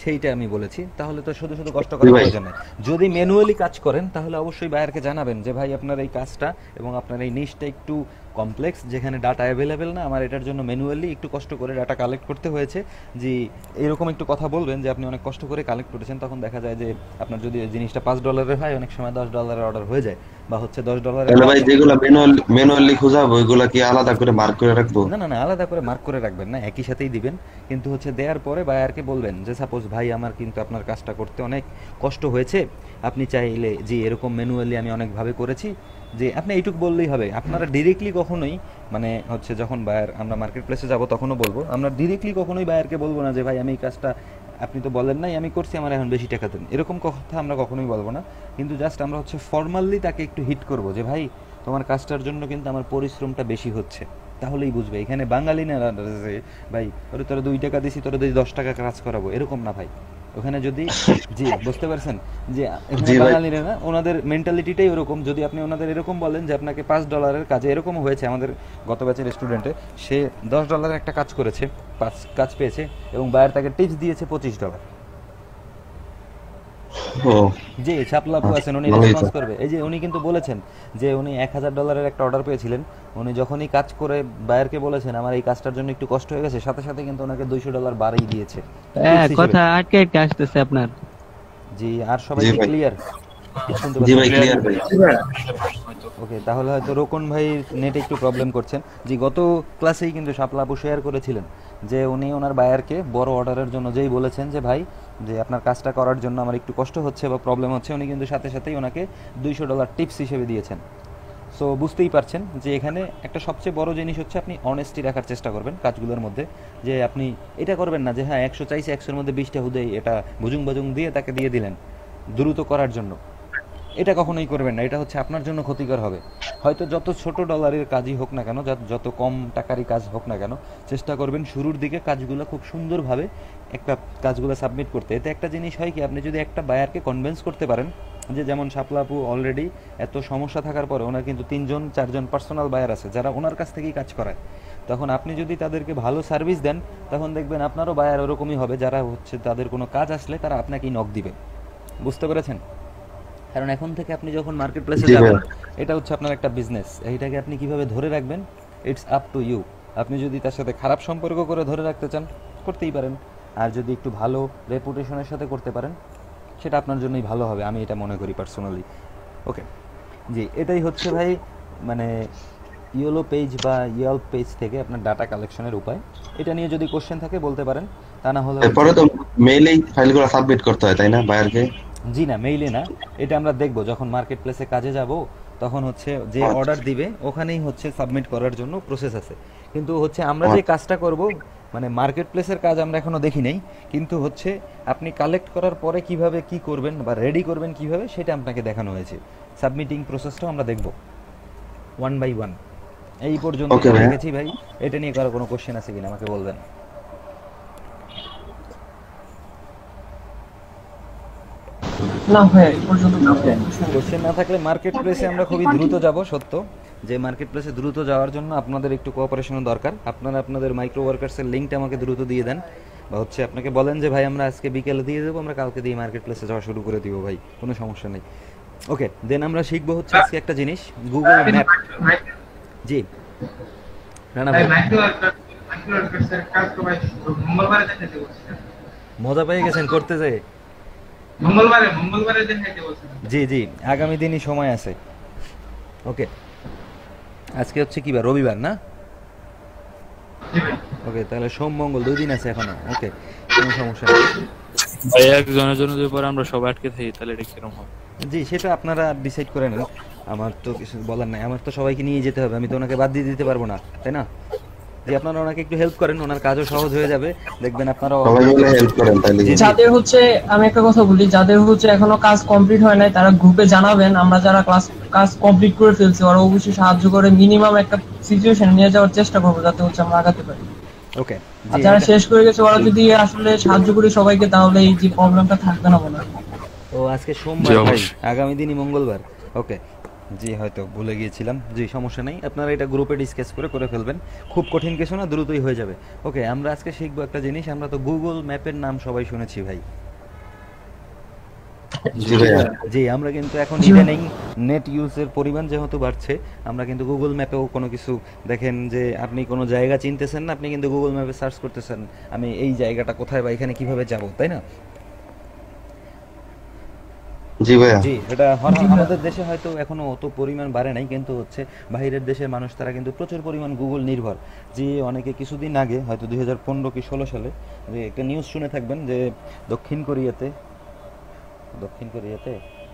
সেইটা আমি বলেছি, তাহলে তো শুধু শুধু কষ্ট করার প্রয়োজন নাই। যদি ম্যানুয়ালি কাজ করেন তাহলে অবশ্যই বায়ারকে জানাবেন যে ভাই আপনার এই কাজটা এবং আপনার এই নিশটা একটু কমপ্লেক্স, যেখানে ডাটা অ্যাভেলেবেল না, আমার এটার জন্য ম্যানুয়ালি একটু কষ্ট করে ডাটা কালেক্ট করতে হয়েছে। যে এরকম একটু কথা বলবেন যে আপনি অনেক কষ্ট করে কালেক্ট করেছেন, তখন দেখা যায় যে আপনার যদি জিনিসটা $5 হয়, অনেক সময় $10 অর্ডার হয়ে যায়, বা হচ্ছে $10। তাহলে ভাই যেগুলো ম্যানুয়ালি খোঁজাবো ওইগুলা কি আলাদা করে মার্ক করে রাখবো? না না না, আলাদা করে মার্ক করে রাখবেন না, একই সাথেই দিবেন। কিন্তু হচ্ছে দেওয়ার পরে বায়ারকে বলবেন যে সাপোজ ভাই আমার কিন্তু আপনার কাজটা করতে অনেক কষ্ট হয়েছে, আপনি চাইলে যে এরকম ম্যানুয়ালি আমি অনেকভাবে করেছি, যে আপনি এইটুকু বললেই হবে। আপনারা ডিরেক্টলি কখনোই মানে হচ্ছে যখন বায়ার আমরা মার্কেট প্লেসে যাবো তখনও বলবো, আমরা ডিরেক্টলি কখনোই বায়ারকে বলবো না যে ভাই আমি এই কাজটা আপনি তো বলেন নাই আমি করছি, আমার এখন বেশি টাকা দেন, এরকম কথা আমরা কখনোই বলবো না। কিন্তু জাস্ট আমরা হচ্ছে ফর্মালি তাকে একটু হিট করবো যে ভাই তোমার কাজটার জন্য কিন্তু আমার পরিশ্রমটা বেশি হচ্ছে, তাহলেই বুঝবে। এখানে বাঙালি না যে ভাই ওরে তোরা 2 টাকা দিছি তোরা 10 টাকা কাজ করাবো, এরকম না ভাই। ওখানে যদি জি বুঝতে পারছেন যে এখানে বাঙালিরা না, ওনাদের মেন্টালিটিটাই ওরকম। যদি আপনি ওনাদের এরকম বলেন যে আপনাকে $5 কাজে, এরকম হয়েছে আমাদের গত ব্যাচের স্টুডেন্টে, সে $10 একটা কাজ করেছে, 5 কাজ পেয়েছে, এবং বায়ার তাকে টিপস দিয়েছে $25। জি ছাপলাপু আছেন, উনি রেসপন্স করবে। এই যে উনি কিন্তু বলেছেন যে উনি $1000 একটা অর্ডার পেয়েছিলেন, উনি যখনই কাজ করে বায়ারকে বলেছেন আমার এই কাজটার জন্য একটু কষ্ট হয়ে গেছে, সাথে সাথে কিন্তু ওনাকে $200 বাড়িয়ে দিয়েছে। কথা আটকে আটকে আসতেছে আপনার। জি আর সবাই কি ক্লিয়ার? জি ভাই ক্লিয়ার ভাই। ওকে, তাহলে হয়তো রোকন ভাই নেটে একটু প্রবলেম করছেন। জি গত ক্লাসেই কিন্তু শাপলাপু শেয়ার করেছিলেন যে উনি ওনার বায়ারকে বড় অর্ডারের জন্য যেই বলেছেন যে ভাই যে আপনার কাজটা করার জন্য আমার একটু কষ্ট হচ্ছে বা প্রবলেম হচ্ছে, উনি কিন্তু সাথে সাথেই ওনাকে $200 টিপস হিসেবে দিয়েছেন। সো বুঝতেই পারছেন যে এখানে একটা সবচেয়ে বড় জিনিস হচ্ছে আপনি অনেস্টি রাখার চেষ্টা করবেন কাজগুলোর মধ্যে। যে আপনি এটা করবেন না যে হ্যাঁ 100 চাইছে 100-এর মধ্যে 20টা হুদেই এটা বুজুং বাজুং দিয়ে তাকে দিয়ে দিলেন দ্রুত করার জন্য, এটা কখনোই করবেন না। এটা হচ্ছে আপনার জন্য ক্ষতিকর হবে। হয়তো যত ছোট ডলারের কাজই হোক না কেন, যত কম টাকারই কাজ হোক না কেন, চেষ্টা করবেন শুরুর দিকে কাজগুলো খুব সুন্দরভাবে একটা কাজগুলো সাবমিট করতে। এতে একটা জিনিস হয় কি, আপনি যদি একটা বায়ারকে কনভিন্স করতে পারেন, যে যেমন শাপলাপু অলরেডি এত সমস্যা থাকার পরে ওনার কিন্তু 3-4জন পার্সোনাল বায়ার আছে যারা ওনার কাছ থেকেই কাজ করায়, তখন আপনি যদি তাদেরকে ভালো সার্ভিস দেন তখন দেখবেন আপনারও বায়ার ওরকমই হবে, যারা হচ্ছে তাদের কোনো কাজ আসলে তারা আপনাকেই নক দিবে। বুঝতে পেরেছেন? কারণ এখন থেকে আপনি যখন মার্কেট প্লেসে যাবেন, এটা হচ্ছে আপনার একটা বিজনেস, এইটাকে আপনি কিভাবে ধরে রাখবেন ইটস আপ টু ইউ। আপনি যদি তার সাথে খারাপ সম্পর্ক করে ধরে রাখতে চান করতেই পারেন, আর যদি একটু ভালো রেপুটেশনের সাথে করতে পারেন সেটা আপনার জন্যই ভালো হবে, আমি এটা মনে করি পার্সোনালি। ওকে জি, এটাই হচ্ছে ভাই মানে ইয়েলো পেজ বা ইয়েল্প পেজ থেকে আপনার ডাটা কালেকশনের উপায়। এটা নিয়ে যদি কোশ্চেন থাকে বলতে পারেন, তা না হলে এরপরে তো মেইলেই ফাইলগুলো সাবমিট করতে হয় তাই না বায়ারকে? জি না, মেইলে না, এটা আমরা দেখব যখন মার্কেট প্লেসে কাজে যাব, তখন হচ্ছে যে অর্ডার দিবে ওখানেই হচ্ছে সাবমিট করার জন্য প্রসেস আছে। কিন্তু হচ্ছে আমরা যে কাজটা করব মানে মার্কেট প্লেসের কাজ আমরা এখনো দেখি নাই, কিন্তু হচ্ছে আপনি কালেক্ট করার পরে কিভাবে কি করবেন বা রেডি করবেন কিভাবে সেটা আপনাকে দেখানো হয়েছে। সাবমিটিং প্রসেসটাও আমরা দেখব 1 by 1 এই পর্যন্ত Okay, ভাইয়া। দেখেছি ভাই। এটা নিয়ে কারো কোনো কোশ্চেন আছে কিনা আমাকে বলবেন। না ভাই এই পর্যন্ত কোশ্চেন না থাকলে মার্কেট প্লেসে আমরা খুবই দ্রুত যাব। সত্য যে মার্কেট প্লেসে দ্রুত যাওয়ার জন্য আপনাদের একটু কোঅপারেশনের দরকার। আপনারা আপনাদের মাইক্রো ওয়ার্কার্সের লিঙ্কটা আমাকে দ্রুত দিয়ে দেন, বা হচ্ছে আপনাকে বলেন যে ভাই আমরা আজকে বিকেলে দিয়ে দেবো, আমরা কালকে দিয়ে মার্কেট প্লেসে যাওয়া শুরু করে দিব ভাই, কোনো সমস্যা নেই। ওকে, দেন আমরা শিখবো হচ্ছে আজকে একটা জিনিস, গুগল ম্যাপ। জি রানা ভাই, মজা পেয়ে গেছেন করতে যেয়ে? জি জি, আগামী দিনই সময় আছে। ওকে, আজকে হচ্ছে কি বার? রবিবার না? ওকে, তাহলে সোম মঙ্গল 2 দিন আছে এখনো। ওকে, কোনো সমস্যা নেই। ভাই একজনের জন্য যদি পরে আমরা সবাই আটকে থাকি তাহলে এটা কিরকম হবে? জি, সেটা আপনারা ডিসাইড করে নেন, আমার তো কিছু বলার নাই। আমার তো সবাইকে নিয়ে যেতে হবে, আমি তো ওনাকে বাদ দিয়ে দিতে পারবো না, তাই না? যে আপনারা ওনাকে একটু হেল্প করেন, ওনার কাজও সহজ হয়ে যাবে, দেখবেন আপনারা। সবাই মিলে হেল্প করেন তাহলে। যাদের হচ্ছে, আমি একটা কথা বলি, যাদের হচ্ছে এখনো কাজ কমপ্লিট হয় নাই তারা গ্রুপে জানাবেন। আমরা যারা কাজ কমপ্লিট করে ফেলছি ওরা অবশ্যই সাহায্য করে মিনিমাম একটা সিচুয়েশন নিয়ে যাওয়ার চেষ্টা করবো যাতে হচ্ছে আমরা আগাতে পারি। ওকে, আর যারা শেষ করে গেছে ওরা যদি আসলে সাহায্য করি সবাইকে, তাহলে এই যে প্রবলেমটা থাকবে না মনে হয়। ও আজকে সোমবার ভাই, আগামী দিনই মঙ্গলবার। ওকে জি, হয়তো ভুলে গিয়েছিলাম। জি সমস্যা নেই, আপনারা এটা গ্রুপে ডিসকাস করে ফেলবেন, খুব কঠিন কিছু না, দ্রুতই হয়ে যাবে। ওকে, আমরা আজকে শিখবো একটা জিনিস। আমরা তো গুগল ম্যাপের নাম সবাই শুনেছি ভাই। জি ভাইয়া। জি, আমরা কিন্তু এখন ইদানিং নেট ইউজের পরিমাণ যেহেতু বাড়ছে, আমরা কিন্তু গুগল ম্যাপেও কোনো কিছু দেখেন যে আপনি কোনো জায়গা চিনতেছেন না, আপনি কিন্তু গুগল ম্যাপে সার্চ করতেছেন আমি এই জায়গাটা কোথায় বা এখানে কিভাবে যাব, তাই না? জি ভাইয়া। জি, এটা আমাদের দেশে হয়তো এখনো অত পরিমাণ বাড়ে নাই, কিন্তু হচ্ছে বাইরের দেশের মানুষ তারা কিন্তু প্রচুর পরিমাণ গুগল নির্ভর। যে অনেকে কিছুদিন আগে হয়তো 2015 কি 16 সালে যে একটা নিউজ শুনে থাকবেন যে দক্ষিণ কোরিয়াতে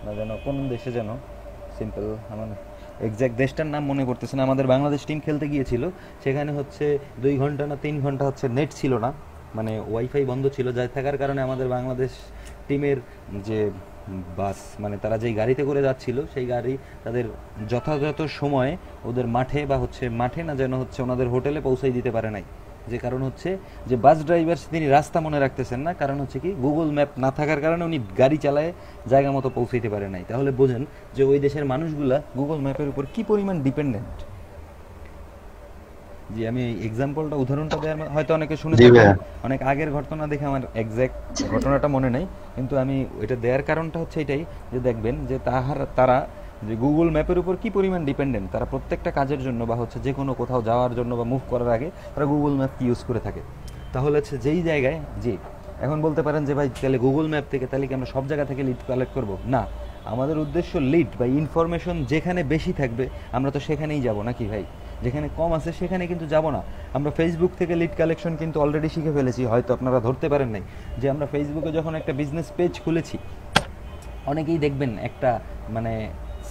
না যেন কোন দেশে যেন, সিম্পল আমার এক্সাক্ট দেশটার নাম মনে পড়তেছে না, আমাদের বাংলাদেশ টিম খেলতে গিয়েছিল, সেখানে হচ্ছে 2 ঘন্টা না 3 ঘন্টা হচ্ছে নেট ছিল না, মানে ওয়াইফাই বন্ধ ছিল, যাই থাকার কারণে আমাদের বাংলাদেশ টিমের যে বাস, মানে তারা যেই গাড়িতে করে যাচ্ছিল সেই গাড়ি তাদের যথাযথ সময়ে ওদের মাঠে বা হচ্ছে মাঠে না যেন হচ্ছে ওনাদের হোটেলে পৌঁছাই দিতে পারে নাই। যে কারণ হচ্ছে যে বাস ড্রাইভার তিনি রাস্তা মনে রাখতেছেন না, কারণ হচ্ছে কি গুগল ম্যাপ না থাকার কারণে উনি গাড়ি চালায় জায়গা মতো পৌঁছাইতে পারে নাই। তাহলে বোঝেন যে ওই দেশের মানুষগুলা গুগল ম্যাপের উপর কি পরিমাণ ডিপেন্ডেন্ট। জি, আমি উদাহরণটা দেওয়ার হয়তো অনেকে শুনে থাকবেন, অনেক আগের ঘটনা দেখে আমার এক্সাক্ট ঘটনাটা মনে নাই, কিন্তু আমি এটা দেওয়ার কারণটা হচ্ছে এটাই যে দেখবেন যে তারা যে গুগল ম্যাপের উপর কি পরিমাণ ডিপেন্ডেন্ট। তারা প্রত্যেকটা কাজের জন্য বা হচ্ছে যে কোনো কোথাও যাওয়ার জন্য বা মুভ করার আগে তারা গুগল ম্যাপ ইউজ করে থাকে। তাহলে হচ্ছে যেই জায়গায়, জি এখন বলতে পারেন যে ভাই তাহলে গুগল ম্যাপ থেকে তাহলে কি আমরা সব জায়গা থেকে লিড কালেক্ট করবো? না, আমাদের উদ্দেশ্য লিড বা ইনফরমেশন যেখানে বেশি থাকবে আমরা তো সেখানেই যাব নাকি ভাই? যেখানে কম আছে সেখানে কিন্তু যাব না। আমরা ফেসবুক থেকে লিড কালেকশন কিন্তু অলরেডি শিখে ফেলেছি, হয়তো আপনারা ধরতে পারেন নাই যে আমরা ফেসবুকে যখন একটা বিজনেস পেজ খুলেছি, অনেকেই দেখবেন একটা মানে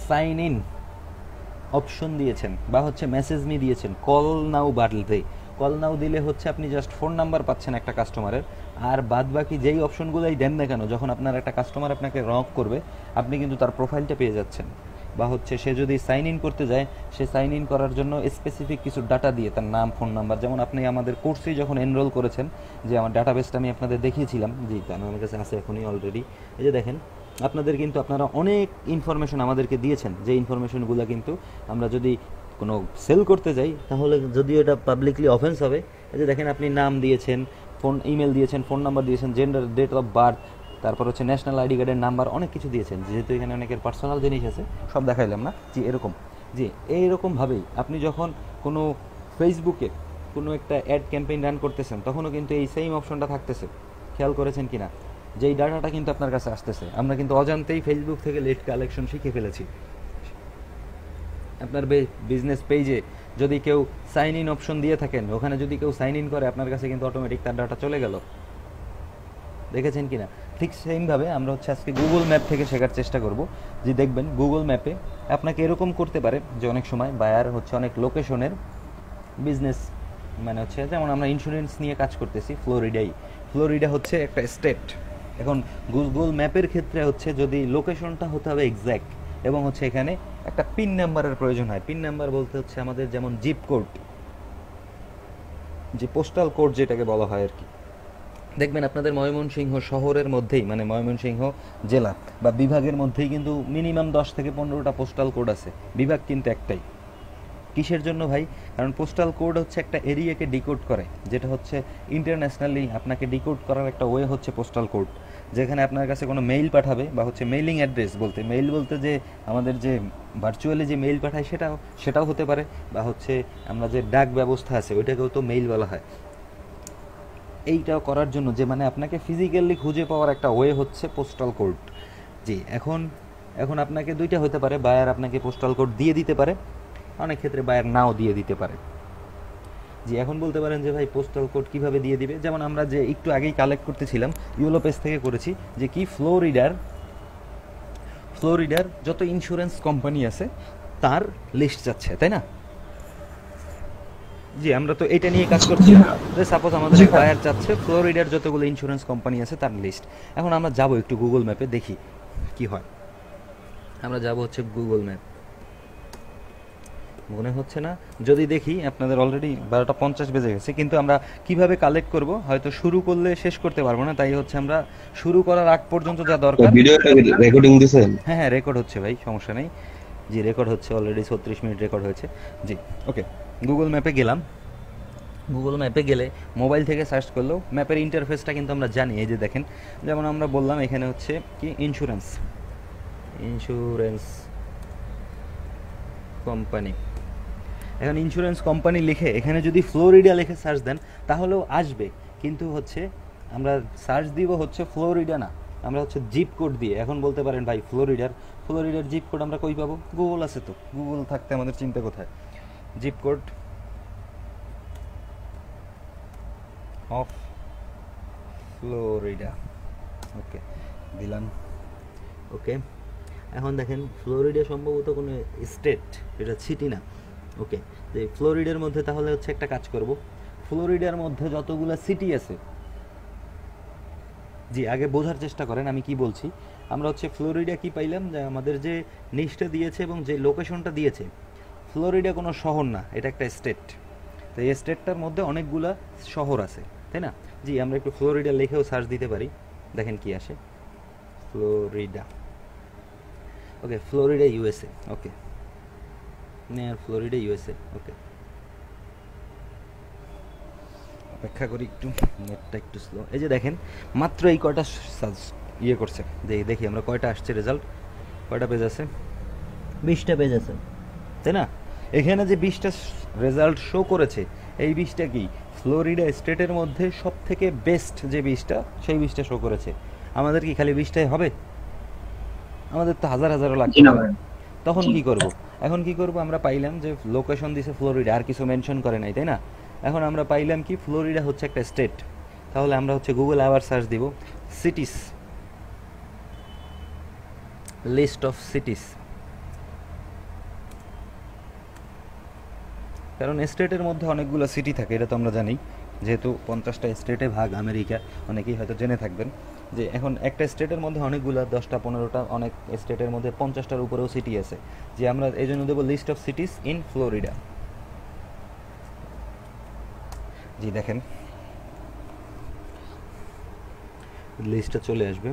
সাইন ইন অপশন দিয়েছেন বা হচ্ছে মেসেজ মি দিয়েছেন কল নাও বাটলতে। কল নাও দিলে হচ্ছে আপনি জাস্ট ফোন নাম্বার পাচ্ছেন একটা কাস্টমারের, আর বাদ বাকি যেই অপশনগুলোই দেন না কেন, যখন আপনার একটা কাস্টমার আপনাকে নক করবে আপনি কিন্তু তার প্রোফাইলটা পেয়ে যাচ্ছেন। বা হচ্ছে সে যদি সাইন ইন করতে যায়, সে সাইন ইন করার জন্য স্পেসিফিক কিছু ডাটা দিয়ে তার নাম, ফোন নাম্বার, যেমন আপনি আমাদের কোর্সেই যখন এনরোল করেছেন, যে আমার ডাটাবেসটা আমি আপনাদের দেখিয়েছিলাম, জি আমার কাছে আছে এখনই অলরেডি, এই যে দেখেন আপনাদের কিন্তু আপনারা অনেক ইনফরমেশন আমাদেরকে দিয়েছেন, যে ইনফরমেশনগুলো কিন্তু আমরা যদি কোনো সেল করতে যাই তাহলে যদিও এটা পাবলিকলি অফেন্স হবে। এই যে দেখেন আপনি নাম দিয়েছেন, ইমেল দিয়েছেন, ফোন নাম্বার দিয়েছেন, জেন্ডার, ডেট অফ বার্থ, তারপর হচ্ছে ন্যাশনাল আইডি কার্ডের নাম্বার, অনেক কিছু দিয়েছেন। যেহেতু এখানে অনেকের পার্সোনাল জিনিস আছে সব দেখাইলাম না, জি এরকম। জি এইরকমভাবেই আপনি যখন কোনো ফেসবুকে কোনো একটা অ্যাড ক্যাম্পেইন রান করতেছেন তখনও কিন্তু এই সেম অপশনটা থাকতেছে, খেয়াল করেছেন কিনা? যেই ডাটাটা কিন্তু আপনার কাছে আসতেছে, আমরা কিন্তু অজান্তেই ফেসবুক থেকে লিড কালেকশন শিখে ফেলেছি। আপনার বিজনেস পেজে যদি কেউ সাইন ইন অপশন দিয়ে থাকেন, ওখানে যদি কেউ সাইন ইন করে আপনার কাছে কিন্তু অটোমেটিক তার ডাটা চলে গেল, দেখেছেন কিনা? ঠিক সেমভাবে আমরা হচ্ছে আজকে গুগল ম্যাপ থেকে শেখার চেষ্টা করব। যে দেখবেন গুগল ম্যাপে আপনাকে এরকম করতে পারে যে অনেক সময় বায়ার হচ্ছে অনেক লোকেশনের বিজনেস, মানে হচ্ছে যেমন আমরা ইন্স্যুরেন্স নিয়ে কাজ করতেছি ফ্লোরিডা হচ্ছে একটা স্টেট। এখন গুগল ম্যাপের ক্ষেত্রে হচ্ছে যদি লোকেশনটা হতে হবে এক্স্যাক্ট, এবং হচ্ছে এখানে একটা পিন নাম্বারের প্রয়োজন হয়। পিন নাম্বার বলতে হচ্ছে আমাদের যেমন জিপ কোড, যে পোস্টাল কোড যেটাকে বলা হয় আর কি। দেখবেন আপনাদের ময়মনসিংহ শহরের মধ্যেই, মানে ময়মনসিংহ জেলা বা বিভাগের মধ্যেই কিন্তু মিনিমাম 10 থেকে 15টা পোস্টাল কোড আছে। বিভাগ কিন্তু একটাই। কিসের জন্য ভাই? কারণ পোস্টাল কোড হচ্ছে একটা এরিয়াকে ডিকোড করে, যেটা হচ্ছে ইন্টারন্যাশনালি আপনাকে ডিকোড করার একটা ওয়ে হচ্ছে পোস্টাল কোড। যেখানে আপনার কাছে কোনো মেইল পাঠাবে, বা হচ্ছে মেইলিং অ্যাড্রেস বলতে, মেইল বলতে যে আমাদের যে ভার্চুয়ালি যে মেইল পাঠায় সেটাও হতে পারে, বা হচ্ছে আমরা যে ডাক ব্যবস্থা আছে ওইটাকেও তো মেইল বলা হয়। এইটাও করার জন্য যে মানে আপনাকে ফিজিক্যালি খুঁজে পাওয়ার একটা ওয়ে হচ্ছে পোস্টাল কোড। জি, এখন আপনাকে দুইটা হতে পারে, বায়ার আপনাকে পোস্টাল কোড দিয়ে দিতে পারে, অনেক ক্ষেত্রে বায়ার নাও দিয়ে দিতে পারে। জি, এখন বলতে পারেন যে ভাই পোস্টাল কোড কিভাবে দিয়ে দিবে? যেমন আমরা যে একটু আগেই কালেক্ট করতেছিলাম, ইউলো পেজ থেকে করেছি, যে কি ফ্লোরিডার যত ইন্স্যুরেন্স কোম্পানি আছে তার লিস্ট যাচ্ছে, তাই না? জি, আমরা তো এটা নিয়ে কাজ করছি। যে সাপোজ আমাদের বায়ার চাচ্ছে ফ্লোরিডার যতগুলো ইন্স্যুরেন্স কোম্পানি আছে তার লিস্ট। এখন আমরা যাব একটু গুগল ম্যাপে, দেখি কি হয়। আমরা যাব হচ্ছে গুগল ম্যাপ। মনে হচ্ছে না, যদি দেখি আপনাদের অলরেডি 12:50 বেজে গেছে, কিন্তু আমরা কিভাবে কালেক্ট করব হয়তো শুরু করলে শেষ করতে পারবো না। তাই হচ্ছে আমরা শুরু করার আগ পর্যন্ত যা দরকার। ভিডিওটা রেকর্ডিং দিছেন? হ্যাঁ, রেকর্ড হচ্ছে ভাই, সমস্যা নেই। জি, রেকর্ড হচ্ছে, অলরেডি 36 মিনিট রেকর্ড হয়েছে। জি, ওকে। গুগল ম্যাপে গেলাম। গুগল ম্যাপে গেলে মোবাইল থেকে সার্চ করলেও ম্যাপের ইন্টারফেসটা কিন্তু আমরা জানি। এই যে দেখেন, যেমন আমরা বললাম এখানে হচ্ছে কি ইন্স্যুরেন্স কোম্পানি। এখন ইন্স্যুরেন্স কোম্পানি লিখে এখানে যদি ফ্লোরিডা লিখে সার্চ দেন তাহলেও আসবে, কিন্তু হচ্ছে আমরা সার্চ দিব হচ্ছে ফ্লোরিডা না, আমরা হচ্ছে জিপ কোড দিয়ে। এখন বলতে পারেন ভাই ফ্লোরিডার জিপ কোড আমরা কই পাবো? গুগল আছে তো, গুগল থাকতে আমাদের চিন্তা কোথায়? জিপ কোড অফ ফ্লোরিডা, ওকে দিলাম। ওকে, এখন দেখেন ফ্লোরিডা সম্ভবত কোনো স্টেট, এটা সিটি না। ওকে, যে ফ্লোরিডার মধ্যে তাহলে হচ্ছে একটা কাজ করব, ফ্লোরিডার মধ্যে যতগুলো সিটি আছে, জি আগে বোঝার চেষ্টা করেন আমি কি বলছি। আমরা হচ্ছে ফ্লোরিডা কি পাইলাম, যে আমাদের যে নিচটা দিয়েছে এবং যে লোকেশনটা দিয়েছে, ফ্লোরিডা কোনো শহর না, এটা একটা স্টেট। তো এই স্টেটটার মধ্যে অনেকগুলা শহর আছে, তাই না? জি, আমরা একটু ফ্লোরিডা লিখেও সার্চ দিতে পারি, দেখেন কি আসে। ফ্লোরিডা, ওকে, ফ্লোরিডা ইউএসএ। ওকে, ফ্লোরিডা ইউএসএ। ওকে, অপেক্ষা করি একটু, নেটটা একটু স্লো। এই যে দেখেন মাত্র এই কয়টা ইয়ে করছে, দেখি আমরা কয়টা আসছে রেজাল্ট, কয়টা পেজ আছে? 20টা পেজ আছে, তাই না? এখানে যে 20টা রেজাল্ট শো করেছে, এই 20টা কি ফ্লোরিডা স্টেটের মধ্যে সব থেকে বেস্ট যে 20টা, সেই 20টা শো করেছে। আমাদের কি খালি 20টাই হবে? আমাদের তো হাজারও লাগবে। তখন কি করব? এখন কি করব? আমরা পাইলাম যে লোকেশন দিছে ফ্লোরিডা, আর কিছু মেনশন করে নাই, তাই না? এখন আমরা পাইলাম কি ফ্লোরিডা হচ্ছে একটা স্টেট। তাহলে আমরা হচ্ছে গুগল আবার সার্চ দিব সিটিস, লিস্ট অফ সিটিস। কারণ স্টেটের মধ্যে অনেকগুলো সিটি থাকে, এটা তো আমরা জানি, যেহেতু 50টা স্টেটে ভাগ আমেরিকা, অনেকেই হয়তো জেনে থাকবেন যে এখন একটা স্টেটের মধ্যে অনেকগুলো 10টা 15টা, অনেক স্টেটের মধ্যে 50টার উপরেও সিটি আছে। যে আমরা এই জন্য দেবো list of cities in Florida. জি দেখেন লিস্টটা চলে আসবে।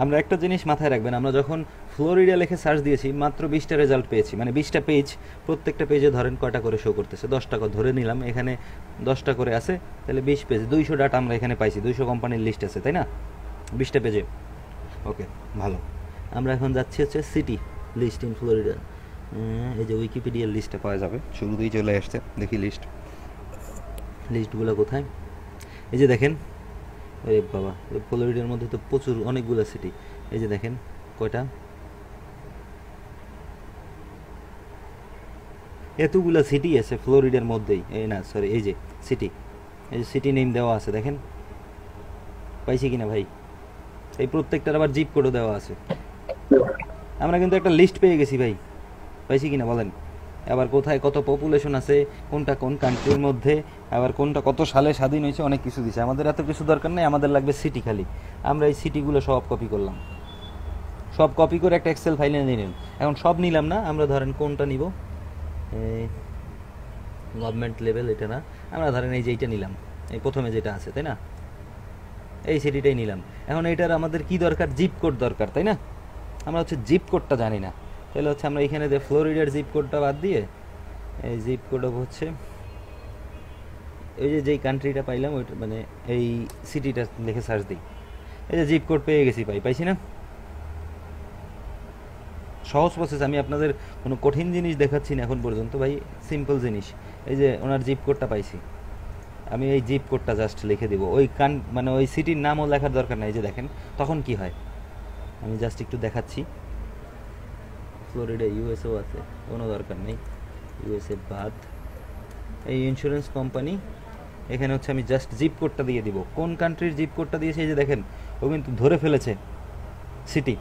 আমরা একটা জিনিস মাথায় রাখবেন, আমরা যখন ফ্লোরিডা লিখে সার্চ দিয়েছি মাত্র 20টা রেজাল্ট পেয়েছি, মানে 20টা পেজ, প্রত্যেকটা পেজে ধরেন কয়টা করে শো করতেছে, 10টা করে ধরে নিলাম, এখানে 10টা করে আছে, তাহলে 20 পেজ, 200 ডাটা আমরা এখানে পাইছি, 200 কোম্পানির লিস্ট আছে, তাই না? 20টা পেজে। ওকে, ভালো। আমরা এখন যাচ্ছি হচ্ছে সিটি লিস্ট ইন ফ্লোরিডা। এই যে উইকিপিডিয়ার লিস্টটা পাওয়া যাবে, শুরুতেই চলে আসছে, দেখি লিস্টগুলো কোথায়। এই যে দেখেন, আরে বাবা, ফ্লোরিডার মধ্যে তো প্রচুর অনেকগুলো সিটি। এই যে দেখেন কয়টা, এতগুলা সিটি আছে ফ্লোরিডার মধ্যেই। এই না সরি, এই যে সিটি, এই যে সিটি নেম দেওয়া আছে, দেখেন পাইছি কিনা ভাই? এই প্রত্যেকটার আবার জিপ কোডও দেওয়া আছে। আমরা কিন্তু একটা লিস্ট পেয়ে গেছি ভাই, পাইছি কিনা বলেন? আবার কোথায় কত পপুলেশন আছে, কোনটা কোন কান্ট্রির মধ্যে, আবার কোনটা কত সালে স্বাধীন হয়েছে, অনেক কিছু দিছে। আমাদের এত কিছু দরকার নেই, আমাদের লাগবে সিটি খালি। আমরা এই সিটিগুলো সব কপি করলাম, সব কপি করে একটা এক্সেল ফাইলে নিয়ে নিন। এখন সব নিলাম না, আমরা ধরেন কোনটা নিব, গভর্নমেন্ট লেভেল এটা না, আমরা ধরেন এই যে এইটা নিলাম, এই প্রথমে যেটা আছে, তাই না, এই সিটিটাই নিলাম। এখন এটার আমাদের কি দরকার, জিপ কোড দরকার, তাই না? আমরা হচ্ছে জিপ কোডটা জানি না, তাহলে হচ্ছে আমরা এখানে যে ফ্লোরিডার জিপ কোডটা বাদ দিয়ে এই জিপ কোড হচ্ছে এই যে যেই কান্ট্রিটা পাইলাম ওইটা মানে এই সিটিটা লিখে সার্চ দিই, এই যে জিপ কোড পেয়ে গেছি, পাইছি না? সহজ প্রসেস, আমি আপনাদের কোনো কঠিন জিনিস দেখাচ্ছি না এখন পর্যন্ত ভাই, সিম্পল জিনিস। এই যে ওনার জিপ কোডটা পাইছি, আমি এই জিপ কোডটা জাস্ট লিখে দিব, ওই মানে ওই সিটির নামও লেখার দরকার নাই। যে দেখেন তখন কি হয়, আমি জাস্ট একটু দেখাচ্ছি। ফ্লোরিডা ইউএসও আছে, কোনো দরকার নেই, ইউএসএ বাদ। এই ইন্স্যুরেন্স কোম্পানি, এখানে হচ্ছে আমি জাস্ট জিপ কোডটা দিয়ে দিব। কোন কান্ট্রির জিপ কোডটা দিয়েছে, এই যে দেখেন ও কিন্তু ধরে ফেলেছে সিটি,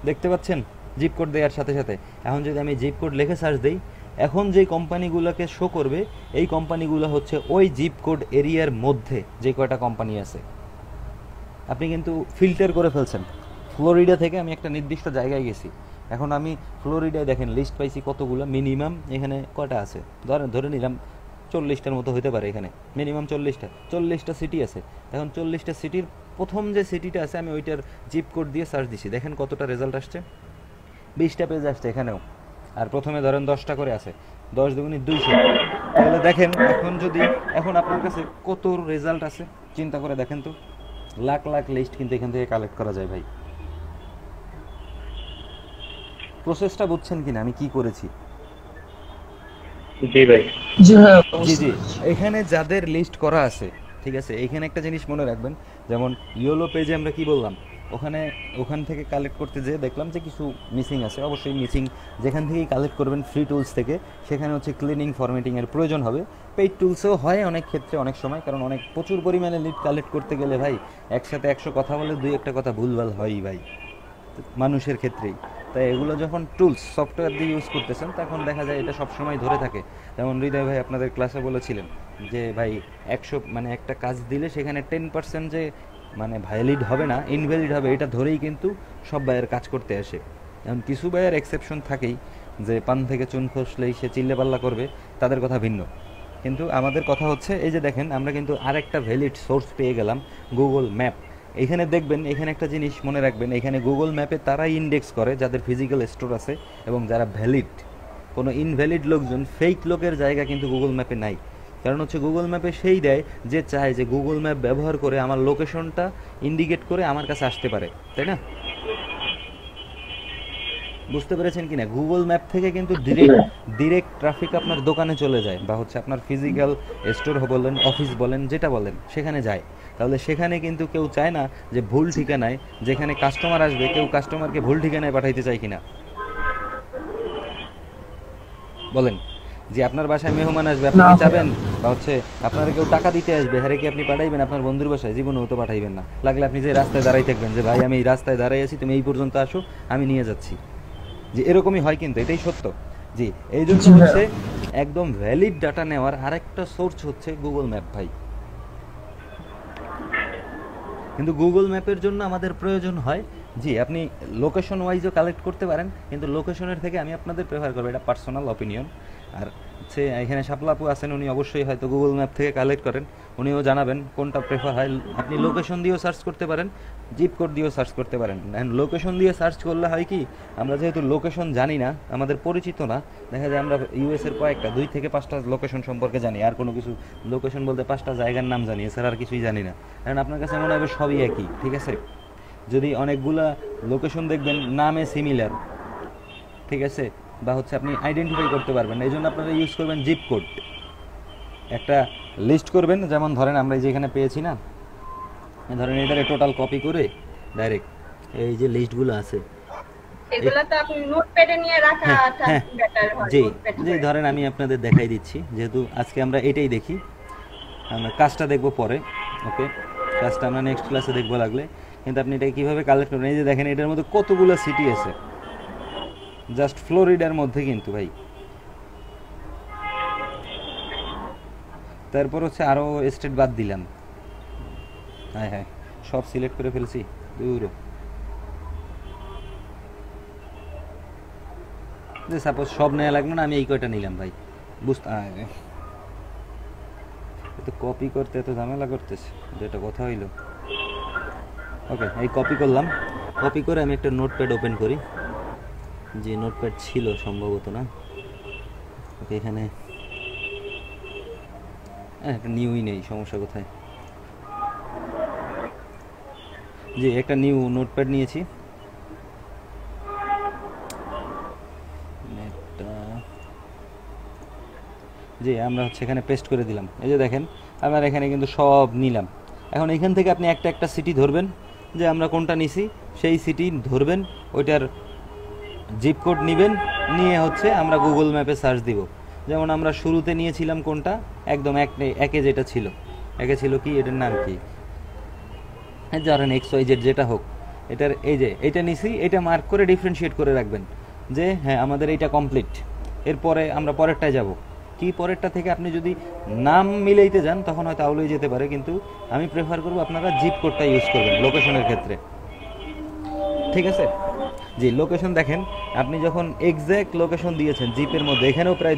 দেখতে পাচ্ছেন জিপ কোড দেওয়ার সাথে সাথে। এখন যদি আমি জিপ কোড লিখে সার্চ দিই, এখন যেই কোম্পানিগুলোকে শো করবে এই কোম্পানিগুলো হচ্ছে ওই জিপ কোড এরিয়ার মধ্যে যে কয়টা কোম্পানি আছে। আপনি কিন্তু ফিল্টার করে ফেলছেন। ফ্লোরিডা থেকে আমি একটা নির্দিষ্ট জায়গায় গেছি, এখন আমি ফ্লোরিডায় দেখেন লিস্ট পাইছি কতগুলো, মিনিমাম এখানে কয়টা আছে, ধরে নিলাম 40টার মতো হতে পারে, এখানে মিনিমাম 40টা সিটি আছে। এখন 40টা সিটির প্রথম যে সিটিটা আছে আমি ওইটার জিপ কোড দিয়ে সার্চ দিছি, দেখেন কতটা রেজাল্ট আসছে, 20টা পেজ আসছে এখানেও। আর প্রথমে ধরেন 10টা করে আছে, 10 দুগুণে 200। তাহলে দেখেন এখন আপনার কাছে কত রেজাল্ট আছে চিন্তা করে দেখেন তো, লাখ লাখ লিস্ট কিন্তু এখান থেকে কালেক্ট করা যায় ভাই। প্রসেসটা বুঝছেন কিনা আমি কি করেছি? জি ভাই, জি ভাইয়া, জি জি, এখানে যাদের লিস্ট করা আছে, ঠিক আছে, এখানে একটা জিনিস মনে রাখবেন, যেমন ইয়েলো পেজে আমরা কি বললাম, ওখান থেকে কালেক্ট করতে যেয়ে দেখলাম যে কিছু মিসিং আছে। অবশ্যই মিসিং যেখান থেকেই কালেক্ট করবেন ফ্রি টুলস থেকে, সেখানে হচ্ছে ক্লিনিং ফরম্যাটিংয়ের প্রয়োজন হবে। পেইড টুলসেও হয় অনেক ক্ষেত্রে, অনেক সময়, কারণ প্রচুর পরিমাণে লিড কালেক্ট করতে গেলে ভাই একসাথে 100 কথা বলে 2-1টা কথা ভুলভাল হয়ই ভাই মানুষের ক্ষেত্রেই। তাই এগুলো যখন টুলস সফটওয়্যার দিয়ে ইউজ করতেছেন তখন দেখা যায় এটা সবসময় ধরে থাকে। যেমন হৃদয় ভাই আপনাদের ক্লাসে বলেছিলেন যে ভাই 100 মানে একটা কাজ দিলে সেখানে 10% যে মানে ভ্যালিড হবে না, ইনভ্যালিড হবে, এটা ধরেই কিন্তু সব ভাইয়ের কাজ করতে আসে। এখন কিছু ভাইয়ের এক্সেপশন থাকেই, যে পান থেকে চুন খসলেই সে চিল্লে পাল্লা করবে, তাদের কথা ভিন্ন। কিন্তু আমাদের কথা হচ্ছে এই যে দেখেন আমরা কিন্তু আরেকটা ভ্যালিড সোর্স পেয়ে গেলাম, গুগল ম্যাপ। এখানে দেখবেন, এখানে একটা জিনিস মনে রাখবেন, এখানে গুগল ম্যাপে তারাই ইন্ডেক্স করে যাদের ফিজিক্যাল স্টোর আছে এবং যারা ভ্যালিড। কোনো ইনভ্যালিড লোকজন, ফেক লোকের জায়গা কিন্তু গুগল ম্যাপে নাই। কারণ হচ্ছে গুগল ম্যাপে সেই দেয় যে চায় যে গুগল ম্যাপ ব্যবহার করে আমার লোকেশনটা ইন্ডিকেট করে আমার কাছে আসতে পারে, তাই না? বুঝতে পেরেছেন কিনা? গুগল ম্যাপ থেকে কিন্তু ডিরেক্ট ট্রাফিক আপনার দোকানে চলে যায়, বা হচ্ছে আপনার ফিজিক্যাল স্টোর বলেন, অফিস বলেন, যেটা বলেন সেখানে যায়। তাহলে সেখানে কিন্তু কেউ চায় না যে ভুল ঠিকানায় যেখানে কাস্টমার আসবে, কেউ কাস্টমারকে ভুল ঠিকানায় পাঠাইতে চায় কিনা বলেন? যে আপনার বাসায় মেহমান আসবে, আপনি কি চাবেন, বা হচ্ছে আপনারা কেউ টাকা দিতে আসবে, হ্যাঁ কি আপনি পাঠাইবেন আপনার বন্ধুর বাসায়? জীবনেও তো পাঠাইবেন না। লাগলে আপনি যে রাস্তায় দাঁড়াই থাকবেন যে ভাই আমি এই রাস্তায় দাঁড়াই আছি, তুমি এই পর্যন্ত আসো, আমি নিয়ে যাচ্ছি। যে এরকমই হয়, কিন্তু এটাই সত্য। জি, এই জন্য হচ্ছে একদম ভ্যালিড ডাটা নেওয়ার আরেকটা সোর্স হচ্ছে গুগল ম্যাপ ভাই। কিন্তু গুগল ম্যাপের জন্য আমাদের প্রয়োজন হয়, জি আপনি লোকেশন ওয়াইজও কালেক্ট করতে পারেন, কিন্তু লোকেশনের থেকে আমি আপনাদের প্রেফার করবো, এটা পার্সোনাল অপিনিয়ন। আর হচ্ছে এখানে শাপলাপু আছেন, উনি অবশ্যই হয়তো গুগল ম্যাপ থেকে কালেক্ট করেন, উনিও জানাবেন কোনটা প্রেফার হয়। আপনি লোকেশন দিয়েও সার্চ করতে পারেন, জিপ কোড দিয়েও সার্চ করতে পারেন। অ্যান্ড লোকেশন দিয়ে সার্চ করলে হয় কি, আমরা যেহেতু লোকেশন জানি না, আমাদের পরিচিত না, দেখা যায় আমরা ইউএসের কয়েকটা 2 থেকে 5টা লোকেশন সম্পর্কে জানি, আর কোনো কিছু লোকেশন বলতে 5টা জায়গার নাম জানি, এছাড়া আর কিছুই জানি না। কারণ আপনার কাছে মনে হবে সবই একই, ঠিক আছে? যদি অনেকগুলা লোকেশন দেখবেন নামে সিমিলার, ঠিক আছে, বা হচ্ছে আপনি আইডেন্টিফাই করতে পারবেন না, এই জন্য আপনারা ইউজ করবেন জিপ কোড। একটা লিস্ট করবেন, যেমন ধরেন আমরা এই যে এখানে পেয়েছি না, ধরেন এটারে টোটাল কপি করে ডাইরেক্ট এই যে লিস্টগুলো আছে, এগুলা তো আপনি নোটপ্যাডে নিয়ে রাখা বেটার হয়। জি জি, ধরেন আমি আপনাদের দেখাই দিচ্ছি, যেহেতু আজকে আমরা এটাই দেখি, আমরা কাজটা দেখবো পরে, ওকে? কাজটা আমরা নেক্সট ক্লাসে দেখবো লাগলে। কিন্তু আপনি এটা কীভাবে কালেক্ট করবেন, এই যে দেখেন এটার মধ্যে কতগুলো সিটি আছে, জাস্ট ফ্লোরিডার মধ্যে কিন্তু ভাই। তারপর হচ্ছে আরও স্টেট বাদ দিলাম, হ্যাঁ হ্যাঁ সব সিলেক্ট করে ফেলছি, দূর যে সাপোজ সব নেওয়া লাগলো না, আমি এই কয়টা নিলাম ভাই, বুঝতে তো কপি করতে এত ঝামেলা করতেছে, যেটা কথা হইলো। ওকে, এই কপি করলাম, কপি করে আমি একটা নোটপ্যাড ওপেন করি, যে নোটপ্যাড ছিল সম্ভবত না। ওকে, এখানে একটা নিউই নেই, সমস্যা কোথায়? জি, একটা নিউ নোটপ্যাড নিয়েছি। জি, আমরা হচ্ছে এখানে পেস্ট করে দিলাম। এই যে দেখেন, আমরা এখানে কিন্তু সব নিলাম। এখন এখান থেকে আপনি একটা একটা সিটি ধরবেন, যে আমরা কোনটা নিছি সেই সিটি ধরবেন, ওইটার জিপ কোড নেবেন, নিয়ে হচ্ছে আমরা গুগল ম্যাপে সার্চ দিব। যেমন আমরা শুরুতে নিয়েছিলাম কোনটা, একদম একে যেটা ছিল, একে ছিল কি, এটার নাম কি, ধরেন XYZ যেটা হোক, এটার এই যে এটা নিছি, এটা মার্ক করে ডিফারেন্সিয়েট করে রাখবেন যে হ্যাঁ আমাদের এইটা কমপ্লিট। এরপরে আমরা পরেরটায় যাব। কি পরেরটা থেকে আপনি যদি নাম মিলাইতে যান তখন হয়তো আউলেই যেতে পারে, কিন্তু আমি প্রেফার করব আপনারা জিপ কোডটা ইউজ করবেন লোকেশনের ক্ষেত্রে, ঠিক আছে? জি, লোকেশন দেখেন, আপনি যখন এক্স্যাক্ট লোকেশন দিয়েছেন জিপের মধ্যে, এখানেও প্রায়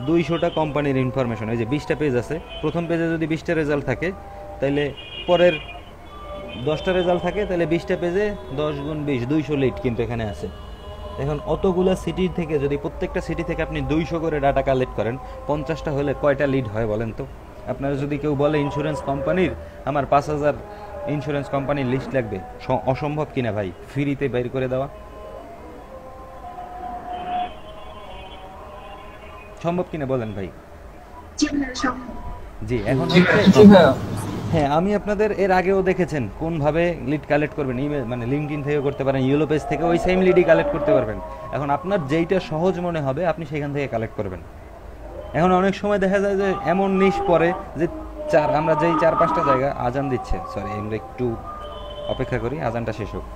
200টা কোম্পানির ইনফরমেশন। এই যে 20টা পেজ আছে, প্রথম পেজে যদি 20টা রেজাল্ট থাকে, তাইলে পরের 10টা রেজাল্ট থাকে, তাহলে 20টা পেজে 10 × 20 200 লিড কিন্তু এখানে আছে। এখন অতগুলো সিটি থেকে যদি প্রত্যেকটা সিটি থেকে আপনি 200 করে ডাটা কালেক্ট করেন, 50টা হলে কয়টা লিড হয় বলেন তো? আপনারা যদি কেউ বলে ইন্স্যুরেন্স কোম্পানির আমার 5000 ইন্স্যুরেন্স কোম্পানির লিস্ট লাগবে, অসম্ভব কিনা ভাই ফ্রিতে বের করে দেওয়া? সম্ভব কিনা বলেন ভাই? জি ভাইয়া সম্ভব। জি, এখন জি ভাইয়া। হ্যাঁ, আমি আপনাদের এর আগেও দেখেছেন কোনভাবে লিড কালেক্ট করবেন। ইমেল মানে লিঙ্কডইন থেকে করতে পারেন, ইয়েলো পেজ থেকে ওই সেম লিডই কালেক্ট করতে পারবেন। এখন আপনার যেইটা সহজ মনে হবে আপনি সেখান থেকে কালেক্ট করবেন। এখন অনেক সময় দেখা যায় যে এমন নিশ পড়ে যে আমরা যেই 4-5টা জায়গা আজান দিচ্ছে, সরি আমরা একটু অপেক্ষা করি আজানটা শেষ হোক।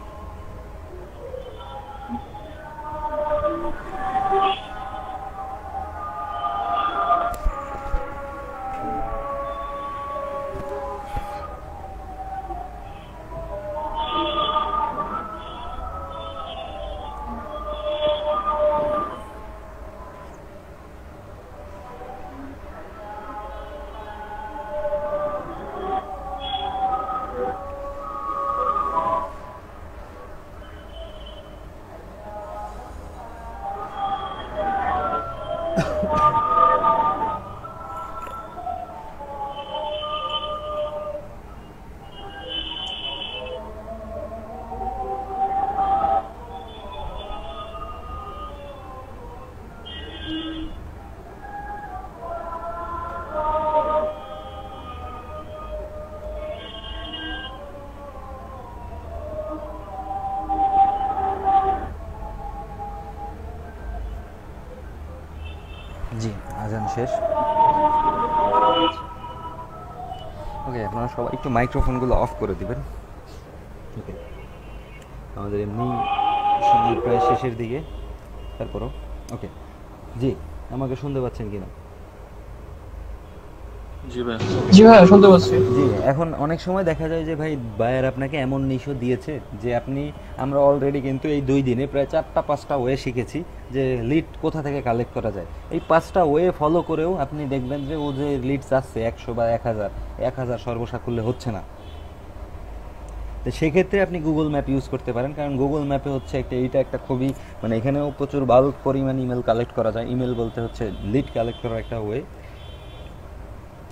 জি, আজান শেষ। ওকে, আপনারা সবাই একটু মাইক্রোফোনগুলো অফ করে দিবেন। ওকে, আমাদের এমনি সময় প্রায় শেষের দিকে, তারপরও ওকে। জি, আমাকে শুনতে পাচ্ছেন কিনা? জি ভাই, জি ভাইয়া শুনতে পাচ্ছি। জি, এখন অনেক সময় দেখা যায় যে ভাই বায়ার আপনাকে এমন নিশো দিয়েছে যে আমরা অলরেডি কিন্তু এই 2 দিনে প্রায় 4টা-5টা ওয়ে শিখেছি যে লিড কোথা থেকে কালেক্ট করা যায়। এই 5টা ওয়ে ফলো করেও আপনি দেখবেন যে ও যে লিডস আসছে 100 বা 1000 সর্বসাকুল্যে হচ্ছে না। তো সেক্ষেত্রে আপনি গুগল ম্যাপ ইউজ করতে পারেন, কারণ গুগল ম্যাপে হচ্ছে এইটা একটা খুবই মানে এখানেও প্রচুর বাল্ক পরিমাণ ইমেল কালেক্ট করা যায়। ইমেল বলতে হচ্ছে লিড কালেক্ট করার একটা ওয়ে।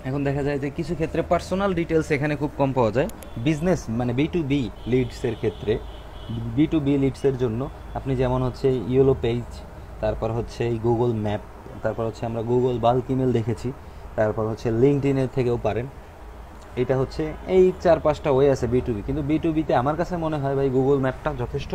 এখন দেখা যায় যে কিছু ক্ষেত্রে পার্সোনাল ডিটেলস এখানে খুব কম পাওয়া যায়। বিজনেস মানে B2B লিডসের ক্ষেত্রে, B2B লিডসের জন্য আপনি যেমন হচ্ছে ইয়েলো পেজ, তারপর হচ্ছে এই গুগল ম্যাপ, তারপর হচ্ছে আমরা গুগল বাল্ক ইমেল দেখেছি, তারপর হচ্ছে লিঙ্কডইনের থেকেও পারেন। এটা হচ্ছে এই 4-5টা ওয়ে আছে B2B, কিন্তু B2Bতে আমার কাছে মনে হয় ভাই গুগল ম্যাপটা যথেষ্ট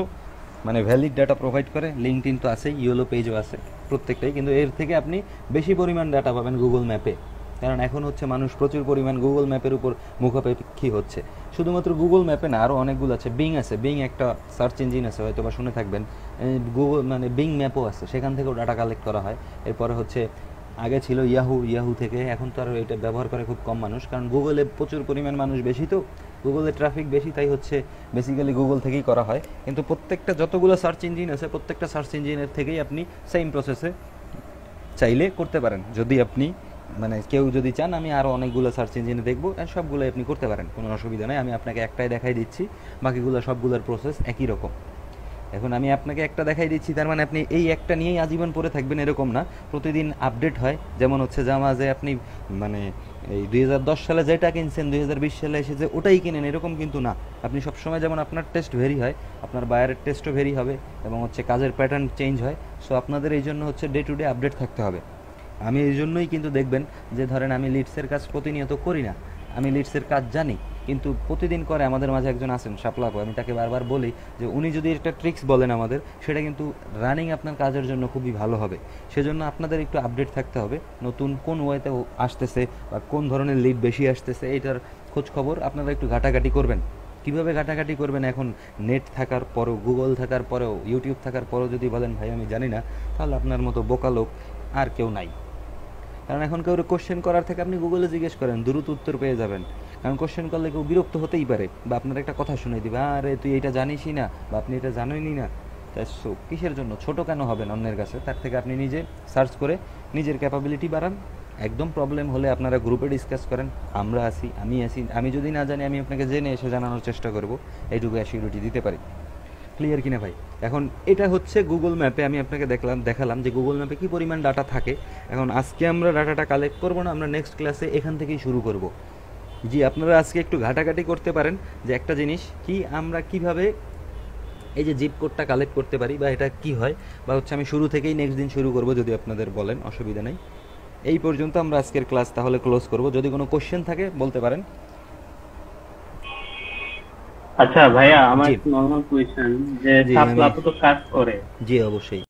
মানে ভ্যালিড ডাটা প্রোভাইড করে। লিঙ্কডইন তো আছে, ইয়েলো পেজও আছে, প্রত্যেকটাই, কিন্তু এর থেকে আপনি বেশি পরিমাণ ডাটা পাবেন গুগল ম্যাপে। কারণ এখন হচ্ছে মানুষ প্রচুর পরিমাণ গুগল ম্যাপের উপর মুখাপেক্ষী হচ্ছে। শুধুমাত্র গুগল ম্যাপে না, আরও অনেকগুলো আছে। বিং আছে, বিং একটা সার্চ ইঞ্জিন আছে, হয়তো বা শুনে থাকবেন। গুগল মানে বিং ম্যাপও আছে, সেখান থেকেও ডাটা কালেক্ট করা হয়। এরপরে হচ্ছে আগে ছিল ইয়াহু থেকে, এখন তো আর এটা ব্যবহার করে খুব কম মানুষ, কারণ গুগলে প্রচুর পরিমাণ মানুষ বেশি, তো গুগলে ট্রাফিক বেশি, তাই হচ্ছে বেসিক্যালি গুগল থেকেই করা হয়। কিন্তু প্রত্যেকটা যতগুলো সার্চ ইঞ্জিন আছে প্রত্যেকটা সার্চ ইঞ্জিনের থেকেই আপনি সেম প্রসেসে চাইলে করতে পারেন। যদি আপনি মানে কেউ যদি চান আমি আরও অনেকগুলো সার্চ ইঞ্জিনে দেখবো, সবগুলোই আপনি করতে পারেন, কোনো অসুবিধা নেই। আমি আপনাকে একটাই দেখাই দিচ্ছি, বাকিগুলো সবগুলোর প্রসেস একই রকম। এখন আমি আপনাকে একটা দেখাই দিচ্ছি, তার মানে আপনি এই একটা নিয়েই আজীবন পড়ে থাকবেন এরকম না, প্রতিদিন আপডেট হয়। যেমন হচ্ছে জামা যে আপনি মানে এই 2010 সালে যেটা কিনছেন 2020 সালে এসে যে ওটাই কিনেন এরকম কিন্তু না। আপনি সবসময় যেমন আপনার টেস্ট ভেরি হয়, আপনার বায়ারের টেস্টও ভেরি হবে, এবং হচ্ছে কাজের প্যাটার্ন চেঞ্জ হয়। সো আপনাদের এই জন্য হচ্ছে ডে টু ডে আপডেট থাকতে হবে। আমি এই জন্যই কিন্তু দেখবেন যে ধরেন আমি লিডসের কাজ প্রতিনিয়ত করি না, আমি লিডসের কাজ জানি, কিন্তু প্রতিদিন করে আমাদের মাঝে একজন আছেন শাপলাপু, আমি তাকে বারবার বলি যে উনি যদি একটা ট্রিক্স বলেন আমাদের, সেটা কিন্তু রানিং আপনার কাজের জন্য খুবই ভালো হবে। সেজন্য আপনাদের একটু আপডেট থাকতে হবে, নতুন কোন ওয়েতে আসতেছে বা কোন ধরনের লিড বেশি আসতেছে এইটার খোঁজ খবর আপনারা একটু ঘাটাঘাটি করবেন। কীভাবে ঘাটাঘাটি করবেন, এখন নেট থাকার পরও, গুগল থাকার পরেও, ইউটিউব থাকার পরেও যদি বলেন ভাই আমি জানি না, তাহলে আপনার মতো বোকা লোক আর কেউ নাই। কারণ এখন কেউ কোশ্চেন করার থেকে আপনি গুগলে জিজ্ঞেস করেন, দ্রুত উত্তর পেয়ে যাবেন। কারণ কোশ্চেন করলে কেউ বিরক্ত হতেই পারে, বা আপনার একটা কথা শুনে দিবে, আরে তুই এটা জানিসই না, বা আপনি এটা জানেনই না। তাই কিসের জন্য ছোট কেন হবেন অন্যের কাছে? তার থেকে আপনি নিজে সার্চ করে নিজের ক্যাপাবিলিটি বাড়ান। একদম প্রবলেম হলে আপনারা গ্রুপে ডিসকাস করেন, আমরা আছি, আমি আছি। আমি যদি না জানি আমি আপনাকে জেনে এসে জানানোর চেষ্টা করব, এইটুকু অ্যাসিউরিটি দিতে পারি। ক্লিয়ার কিনা ভাই? এখন এটা হচ্ছে গুগল ম্যাপে আমি আপনাকে দেখালাম যে গুগল ম্যাপে কী পরিমাণ ডাটা থাকে। এখন আজকে আমরা ডাটাটা কালেক্ট করবো না, আমরা নেক্সট ক্লাসে এখান থেকেই শুরু করব। জি, আপনারা আজকে একটু ঘাটাঘাটি করতে পারেন যে একটা জিনিস কি, আমরা কিভাবে এই যে জিপ কোডটা কালেক্ট করতে পারি, বা এটা কি হয়, বা হচ্ছে আমি শুরু থেকেই নেক্সট দিন শুরু করব যদি আপনাদের বলেন, অসুবিধা নেই। এই পর্যন্ত আমরা আজকের ক্লাস তাহলে ক্লোজ করব। যদি কোনো কোশ্চেন থাকে বলতে পারেন। আচ্ছা ভাইয়া, আমার নরমাল কোয়েশ্চেন যে সাপ্লাপু তো কাজ করে। জি অবশ্যই।